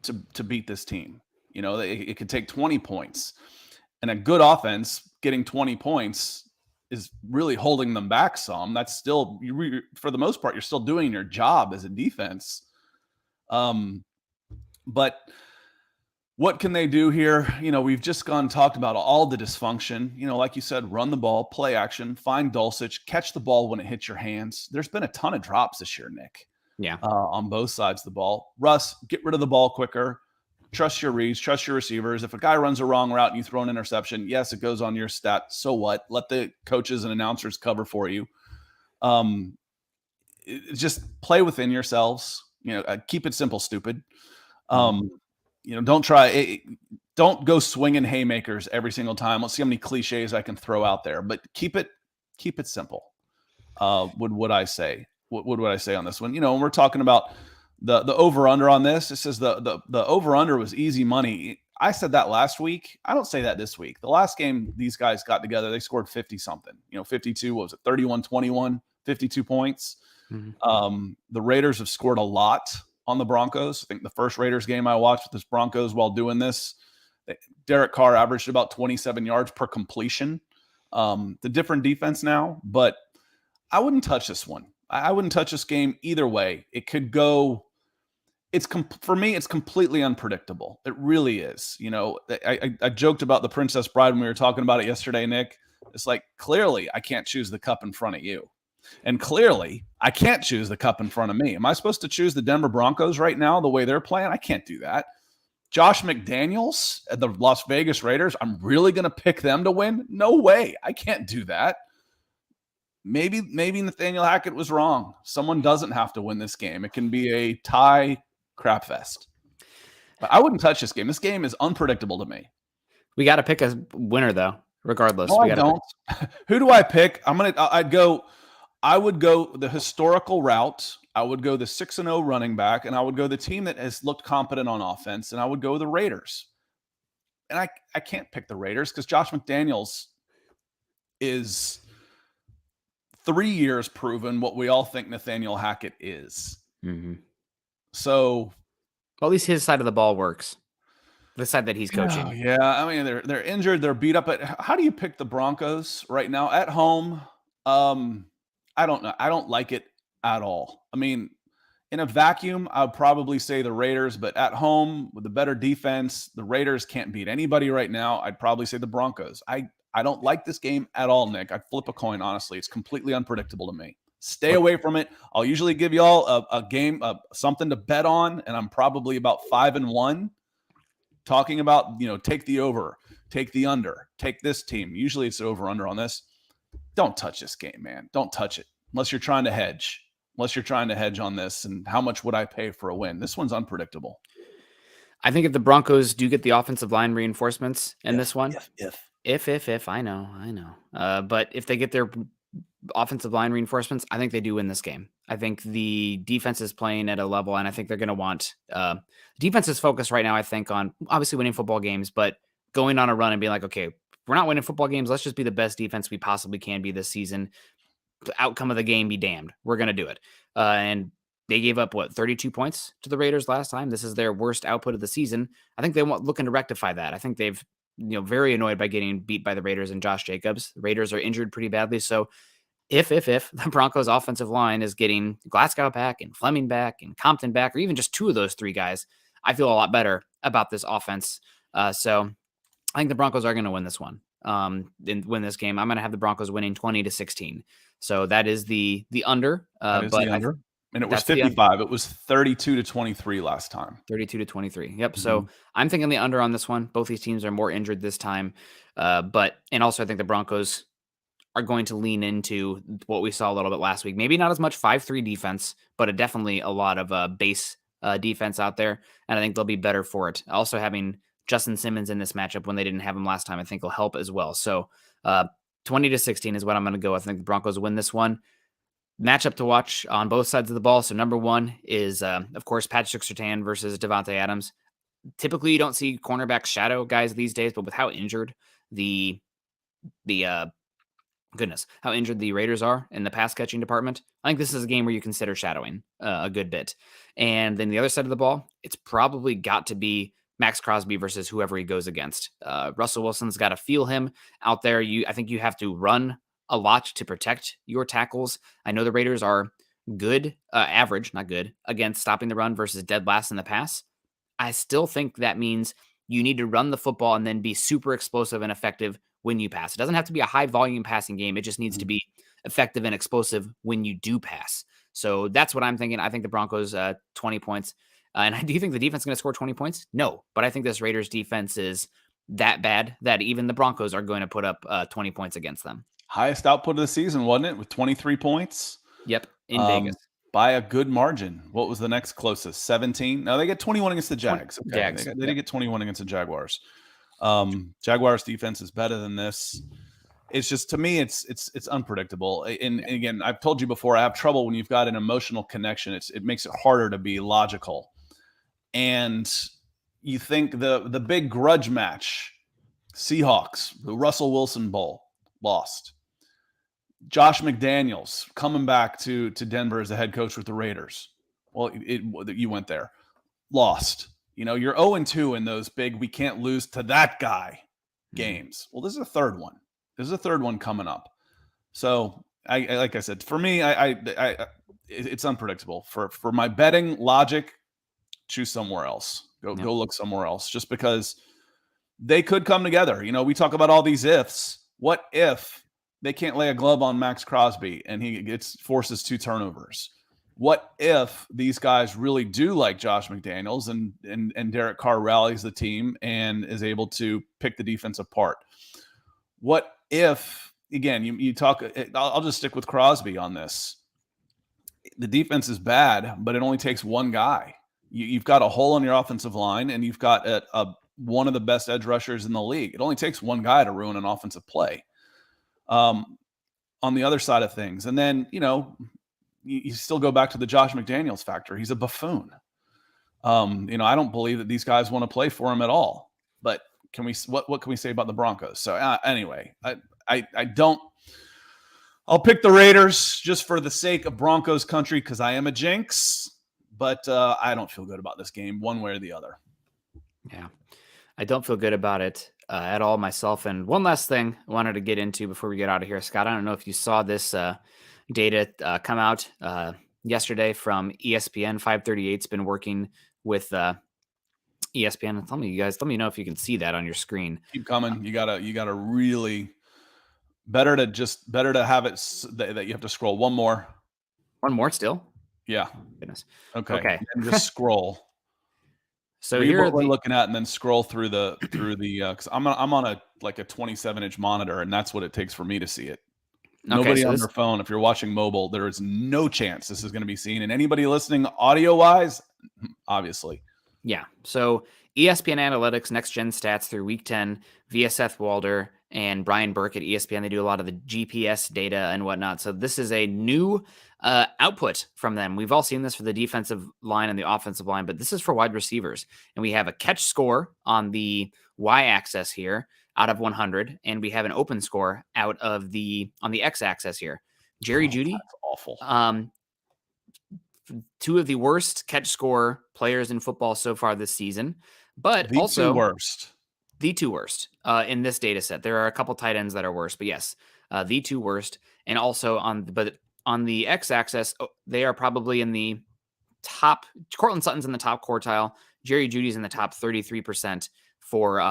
to beat this team. It could take 20 points, and a good offense getting 20 points is really holding them back some. That's still, for the most part, you're still doing your job as a defense. But what can they do here? We've just talked about all the dysfunction. Like you said, run the ball, play action, find Dulcich, catch the ball when it hits your hands. There's been a ton of drops this year, Nick. Yeah. On both sides of the ball. Russ, get rid of the ball quicker. Trust your reads, trust your receivers. If a guy runs a wrong route and you throw an interception, yes, it goes on your stat. So what? Let the coaches and announcers cover for you. Just play within yourselves. Keep it simple, stupid. Don't go swinging haymakers every single time. Let's see how many cliches I can throw out there, but keep it simple. Would I say? What would I say on this one? When we're talking about the over under on this, it says the over under was easy money. I said that last week. I don't say that this week. The last game these guys got together, they scored 50 something. 52. What was it? 31-21, 52 points. Mm-hmm. The Raiders have scored a lot on the Broncos. I think the first Raiders game I watched with this Broncos while doing this, Derek Carr averaged about 27 yards per completion. The different defense now, but I wouldn't touch this one. I wouldn't touch this game either way. It could go. For me, it's completely unpredictable. It really is. I joked about the Princess Bride when we were talking about it yesterday, Nick. It's like, clearly I can't choose the cup in front of you. And clearly I can't choose the cup in front of me. Am I supposed to choose the Denver Broncos right now the way they're playing? I can't do that. Josh McDaniels at the Las Vegas Raiders, I'm really going to pick them to win? No way. I can't do that. Maybe Nathaniel Hackett was wrong. Someone doesn't have to win this game. It can be a tie crap fest. But I wouldn't touch this game. This game is unpredictable to me. We got to pick a winner, though, regardless. No, I don't. Who do I pick? I would go the historical route. I would go the 6-0 running back, and I would go the team that has looked competent on offense, and I would go the Raiders. And I can't pick the Raiders because Josh McDaniels is 3 years proven what we all think Nathaniel Hackett is. Mm-hmm. So, well, at least his side of the ball works. The side that he's coaching. Yeah. I mean, they're injured, they're beat up. But how do you pick the Broncos right now at home? I don't know. I don't like it at all. I mean, in a vacuum, I would probably say the Raiders, but at home with a better defense, the Raiders can't beat anybody right now. I'd probably say the Broncos. I don't like this game at all, Nick. I'd flip a coin, honestly. It's completely unpredictable to me. Stay away from it. I'll usually give y'all a game, something to bet on, and I'm probably about 5-1. Talking about, take the over, take the under, take this team. Usually it's over under on this. Don't touch this game, man. Don't touch it unless you're trying to hedge. Unless you're trying to hedge on this, and how much would I pay for a win? This one's unpredictable. I think if the Broncos do get the offensive line reinforcements in this one, if I know. But if they get their offensive line reinforcements, I think they do win this game. I think the defense is playing at a level, and I think they're going to want defense is focused right now, I think, on obviously winning football games, but going on a run and being like, okay, we're not winning football games. Let's just be the best defense we possibly can be this season. The outcome of the game be damned. We're going to do it. And they gave up, 32 points to the Raiders last time. This is their worst output of the season. I think they want looking to rectify that. I think they've, very annoyed by getting beat by the Raiders and Josh Jacobs. The Raiders are injured pretty badly. So if the Broncos offensive line is getting Glasgow back and Fleming back and Compton back, or even just two of those three guys, I feel a lot better about this offense. So I think the Broncos are going to win this one. Win this game. I'm going to have the Broncos winning 20-16. So that is the under. That is the under. And it was 55. It was 32-23 last time. 32-23. Yep. Mm-hmm. So I'm thinking the under on this one. Both these teams are more injured this time. And also I think the Broncos are going to lean into what we saw a little bit last week. Maybe not as much 5-3 defense, but definitely a lot of base defense out there. And I think they'll be better for it. Also having Justin Simmons in this matchup when they didn't have him last time, I think will help as well. So 20-16 is what I'm going to go. I think the Broncos win this one. Matchup to watch on both sides of the ball. So number one is, of course, Patrick Surtain versus Devontae Adams. Typically, you don't see cornerbacks shadow guys these days, but with how injured how injured the Raiders are in the pass catching department, I think this is a game where you consider shadowing a good bit. And then the other side of the ball, it's probably got to be Max Crosby versus whoever he goes against. Russell Wilson's got to feel him out there. I think you have to run a lot to protect your tackles. I know the Raiders are good, average, not good, against stopping the run versus dead last in the pass. I still think that means you need to run the football and then be super explosive and effective when you pass. It doesn't have to be a high volume passing game. It just needs to be effective and explosive when you do pass. So that's what I'm thinking. I think the Broncos 20 points. And do you think the defense is going to score 20 points? No, but I think this Raiders defense is that bad that even the Broncos are going to put up 20 points against them. Highest output of the season, wasn't it? With 23 points. Yep, in Vegas. By a good margin. What was the next closest? 17? No, they get 21 against the Jags. Okay. Jags. They did get 21 against the Jaguars. Jaguars defense is better than this. It's just, to me, it's unpredictable. And again, I've told you before, I have trouble when you've got an emotional connection. It makes it harder to be logical. And you think the big grudge match, Seahawks, the Russell Wilson Bowl, lost. Josh McDaniels coming back to Denver as the head coach with the Raiders. Well, you went there. Lost. You're 0-2 in those big, we can't lose to that guy games. Well, this is a third one. There's a third one coming up. So, like I said, for me, it's unpredictable. For my betting logic, choose somewhere else. Go look somewhere else. Just because they could come together. We talk about all these ifs. What if they can't lay a glove on Max Crosby and he forces 2 turnovers? What if these guys really do like Josh McDaniels and Derek Carr rallies the team and is able to pick the defense apart? What if, again, you talk, I'll just stick with Crosby on this. The defense is bad, but it only takes one guy. You've got a hole in your offensive line, and you've got one of the best edge rushers in the league. It only takes one guy to ruin an offensive play. On the other side of things. And then, you still go back to the Josh McDaniels factor. He's a buffoon. I don't believe that these guys want to play for him at all. But what can we say about the Broncos? So anyway, I don't. I'll pick the Raiders just for the sake of Broncos country because I am a jinx. But I don't feel good about this game one way or the other. Yeah, I don't feel good about it at all myself. And one last thing I wanted to get into before we get out of here, Scott. I don't know if you saw this data come out yesterday from ESPN. 538's been working with ESPN. Let me know if you can see that on your screen. Keep coming. You gotta really better to have it that you have to scroll one more still. Yeah. Goodness. Okay. And just scroll. So read here what we're looking at, and then scroll through the because I'm on a 27-inch monitor, and that's what it takes for me to see it. Nobody on their phone. If you're watching mobile, there is no chance this is going to be seen. And anybody listening audio-wise, obviously. Yeah. So ESPN Analytics, Next Gen Stats through Week 10 via Seth Walder and Brian Burke at ESPN. They do a lot of the GPS data and whatnot. So this is a new output from them. We've all seen this for the defensive line and the offensive line, but this is for wide receivers. And we have a catch score on the y-axis here out of 100, and we have an open score out of on the x-axis here. Jerry Jeudy, that's awful. 2 of the worst catch score players in football so far this season, but the 2 worst. The 2 worst in this data set. There are a couple tight ends that are worse, but yes, the 2 worst. And also on the x-axis, they are probably in the top. Cortland Sutton's in the top quartile. Jerry Jeudy's in the top 33% for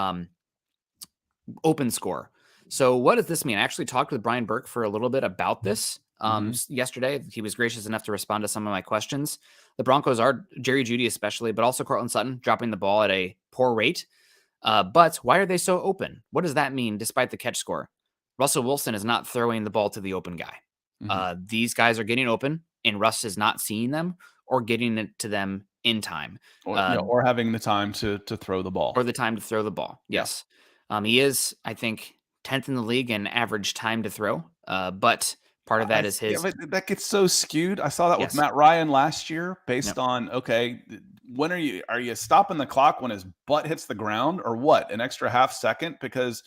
open score. So what does this mean? I actually talked with Brian Burke for a little bit about this yesterday. He was gracious enough to respond to some of my questions. The Broncos are, Jerry Jeudy especially, but also Cortland Sutton, dropping the ball at a poor rate. But why are they so open? What does that mean despite the catch score? Russell Wilson is not throwing the ball to the open guy. These guys are getting open, and Russ is not seeing them or getting it to them in time. Or having the time to throw the ball. Or the time to throw the ball, yes. He is, I think, 10th in the league in average time to throw, but part of that is his. Yeah, but that gets so skewed. I saw that with Matt Ryan last year based on, when are you stopping the clock when his butt hits the ground or what? An extra half second? Because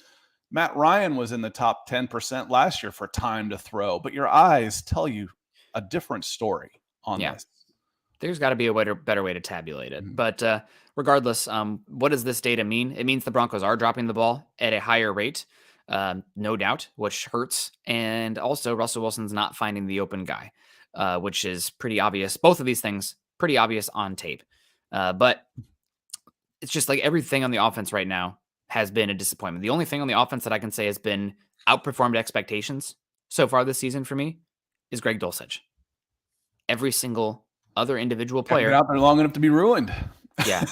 Matt Ryan was in the top 10% last year for time to throw, but your eyes tell you a different story on this. There's got to be a better way to tabulate it. But regardless, what does this data mean? It means the Broncos are dropping the ball at a higher rate, no doubt, which hurts. And also Russell Wilson's not finding the open guy, which is pretty obvious. Both of these things, pretty obvious on tape. But it's just like everything on the offense right now has been a disappointment. The only thing on the offense that I can say has been outperformed expectations so far this season for me is Greg Dulcich. Every single other individual player out there long enough to be ruined. Yeah.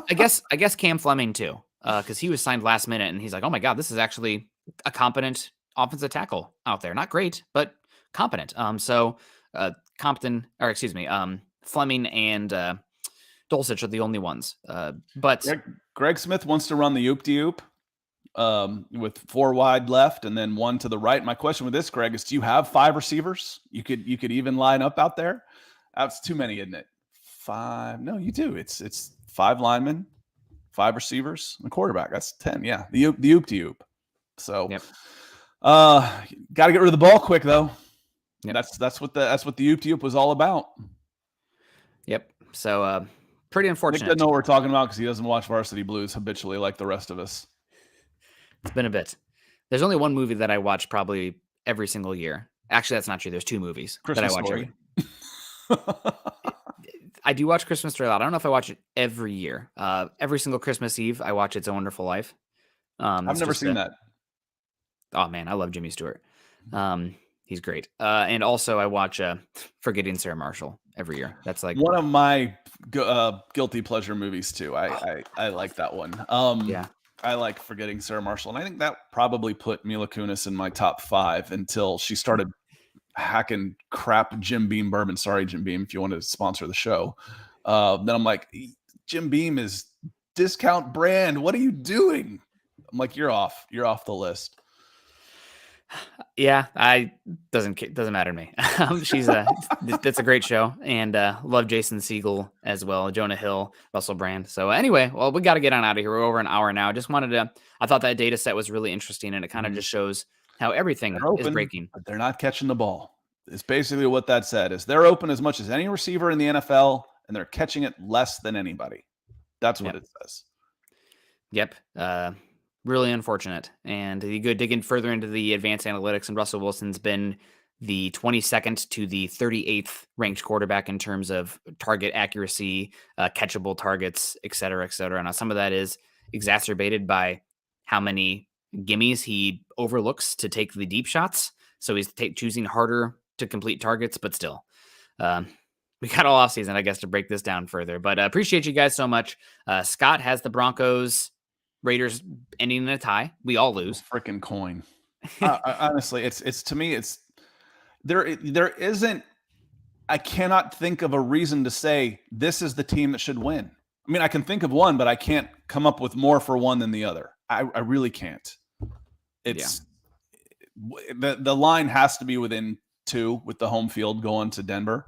I guess Cam Fleming too, because he was signed last minute and he's like, oh my God, this is actually a competent offensive tackle out there. Not great, but competent. Fleming and Dulcich are the only ones. But Greg Smith wants to run the oop-de-oop with 4 wide left and then 1 to the right. My question with this, Greg, is do you have 5 receivers? You could even line up out there? That's too many, isn't it? 5? No, you do. It's 5 linemen, 5 receivers, and a quarterback. That's 10. Yeah, the oop-de-oop. So, got to get rid of the ball quick though. Yep. That's what the oop-de-oop was all about. Yep. So, pretty unfortunate. Nick doesn't know what we're talking about because he doesn't watch Varsity Blues habitually like the rest of us. It's been a bit. There's only one movie that I watch probably every single year. Actually, that's not true. There's 2 movies Christmas that I watch Story. I do watch Christmas Story a lot. I don't know if I watch it every year. Every single Christmas Eve, I watch It's a Wonderful Life. I've never seen that. Oh man, I love Jimmy Stewart. He's great. And also I watch Forgetting Sarah Marshall every year. That's like one of my guilty pleasure movies too. I like that one. Yeah. I like Forgetting Sarah Marshall, and I think that probably put Mila Kunis in my top 5 until she started hacking crap Jim Beam bourbon. Sorry, Jim Beam, if you want to sponsor the show. Then I'm like, Jim Beam is discount brand. What are you doing? I'm like, you're off the list. Yeah, doesn't matter to me. That's a great show, and love Jason Segel as well, Jonah Hill, Russell Brand. So anyway, well, we got to get on out of here. We're over an hour now. I thought that data set was really interesting, and it kind of just shows how everything is breaking. But they're not catching the ball. It's basically what that said. Is they're open as much as any receiver in the NFL, and they're catching it less than anybody. That's what it says. Yep. Really unfortunate. And you go digging further into the advanced analytics, and Russell Wilson's been the 22nd to the 38th ranked quarterback in terms of target accuracy, catchable targets, et cetera, et cetera. Now, some of that is exacerbated by how many gimmies he overlooks to take the deep shots. So he's choosing harder to complete targets, but still. We got all offseason, I guess, to break this down further. But appreciate you guys so much. Scott has the Broncos Raiders ending in a tie. We all lose. Freaking coin. Honestly, it's to me, it's there isn't. I cannot think of a reason to say this is the team that should win. I mean, I can think of one, but I can't come up with more for one than the other. I really can't. It's the line has to be within 2 with the home field going to Denver.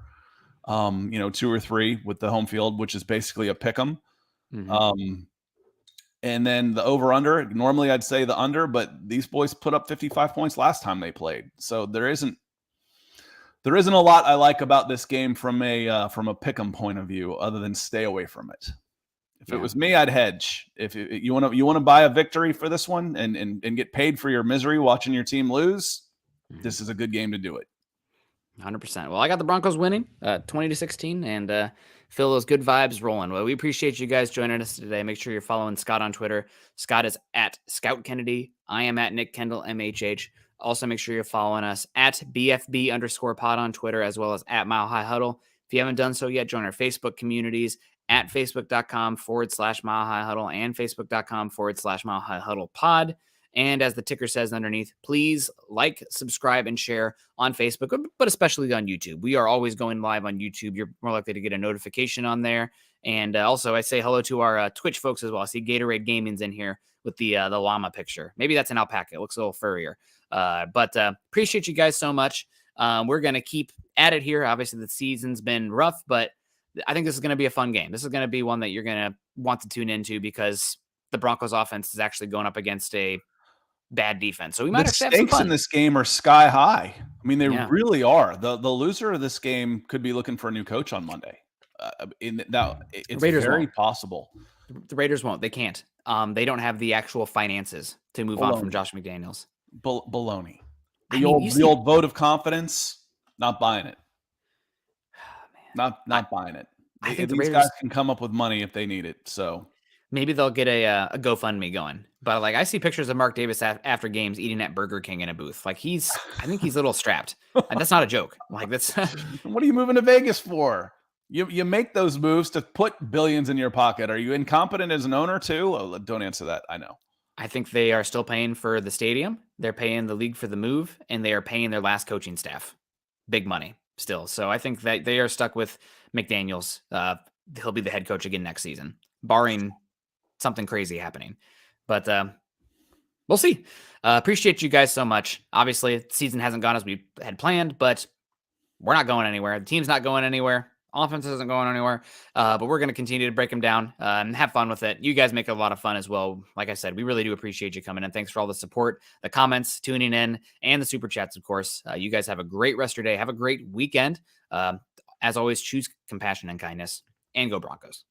2 or 3 with the home field, which is basically a pick 'em. Mm-hmm. And then the over-under, normally I'd say the under, but these boys put up 55 points last time they played. So there isn't a lot I like about this game from a pick'em point of view, other than stay away from it. If it was me, I'd hedge. If you want to buy a victory for this one and get paid for your misery watching your team lose, this is a good game to do it. 100%. Well, I got the Broncos winning 20-16, and feel those good vibes rolling. Well, we appreciate you guys joining us today. Make sure you're following Scott on Twitter. Scott is at Scout Kennedy. I am at Nick Kendell MHH. Also, make sure you're following us at BFB_pod on Twitter, as well as at Mile High Huddle. If you haven't done so yet, join our Facebook communities at facebook.com/Mile High Huddle and facebook.com/Mile High Huddle pod. And as the ticker says underneath, please like, subscribe, and share on Facebook, but especially on YouTube. We are always going live on YouTube. You're more likely to get a notification on there. And also, I say hello to our Twitch folks as well. I see Gatorade Gaming's in here with the llama picture. Maybe that's an alpaca. It looks a little furrier. But appreciate you guys so much. We're going to keep at it here. Obviously, the season's been rough, but I think this is going to be a fun game. This is going to be one that you're going to want to tune into because the Broncos offense is actually going up against a bad defense. So we might have some fun. The stakes in this game are sky high. I mean, they really are. The loser of this game could be looking for a new coach on Monday. It's very possible. The Raiders won't. They can't. They don't have the actual finances to move on from Josh McDaniels. Baloney. The old vote of confidence. Not buying it. Not buying it. I think these guys can come up with money if they need it. So maybe they'll get a GoFundMe going. But I see pictures of Mark Davis after games eating at Burger King in a booth. I think he's a little strapped. And that's not a joke. That's what are you moving to Vegas for? You make those moves to put billions in your pocket. Are you incompetent as an owner too? Oh, don't answer that. I know. I think they are still paying for the stadium. They're paying the league for the move, and they are paying their last coaching staff big money still. So I think that they are stuck with McDaniels. He'll be the head coach again next season, barring something crazy happening. But we'll see. Appreciate you guys so much. Obviously, the season hasn't gone as we had planned, but we're not going anywhere. The team's not going anywhere. Offense isn't going anywhere. But we're going to continue to break them down and have fun with it. You guys make it a lot of fun as well. Like I said, we really do appreciate you coming in. Thanks for all the support, the comments, tuning in, and the super chats, of course. You guys have a great rest of your day. Have a great weekend. As always, choose compassion and kindness, and go Broncos.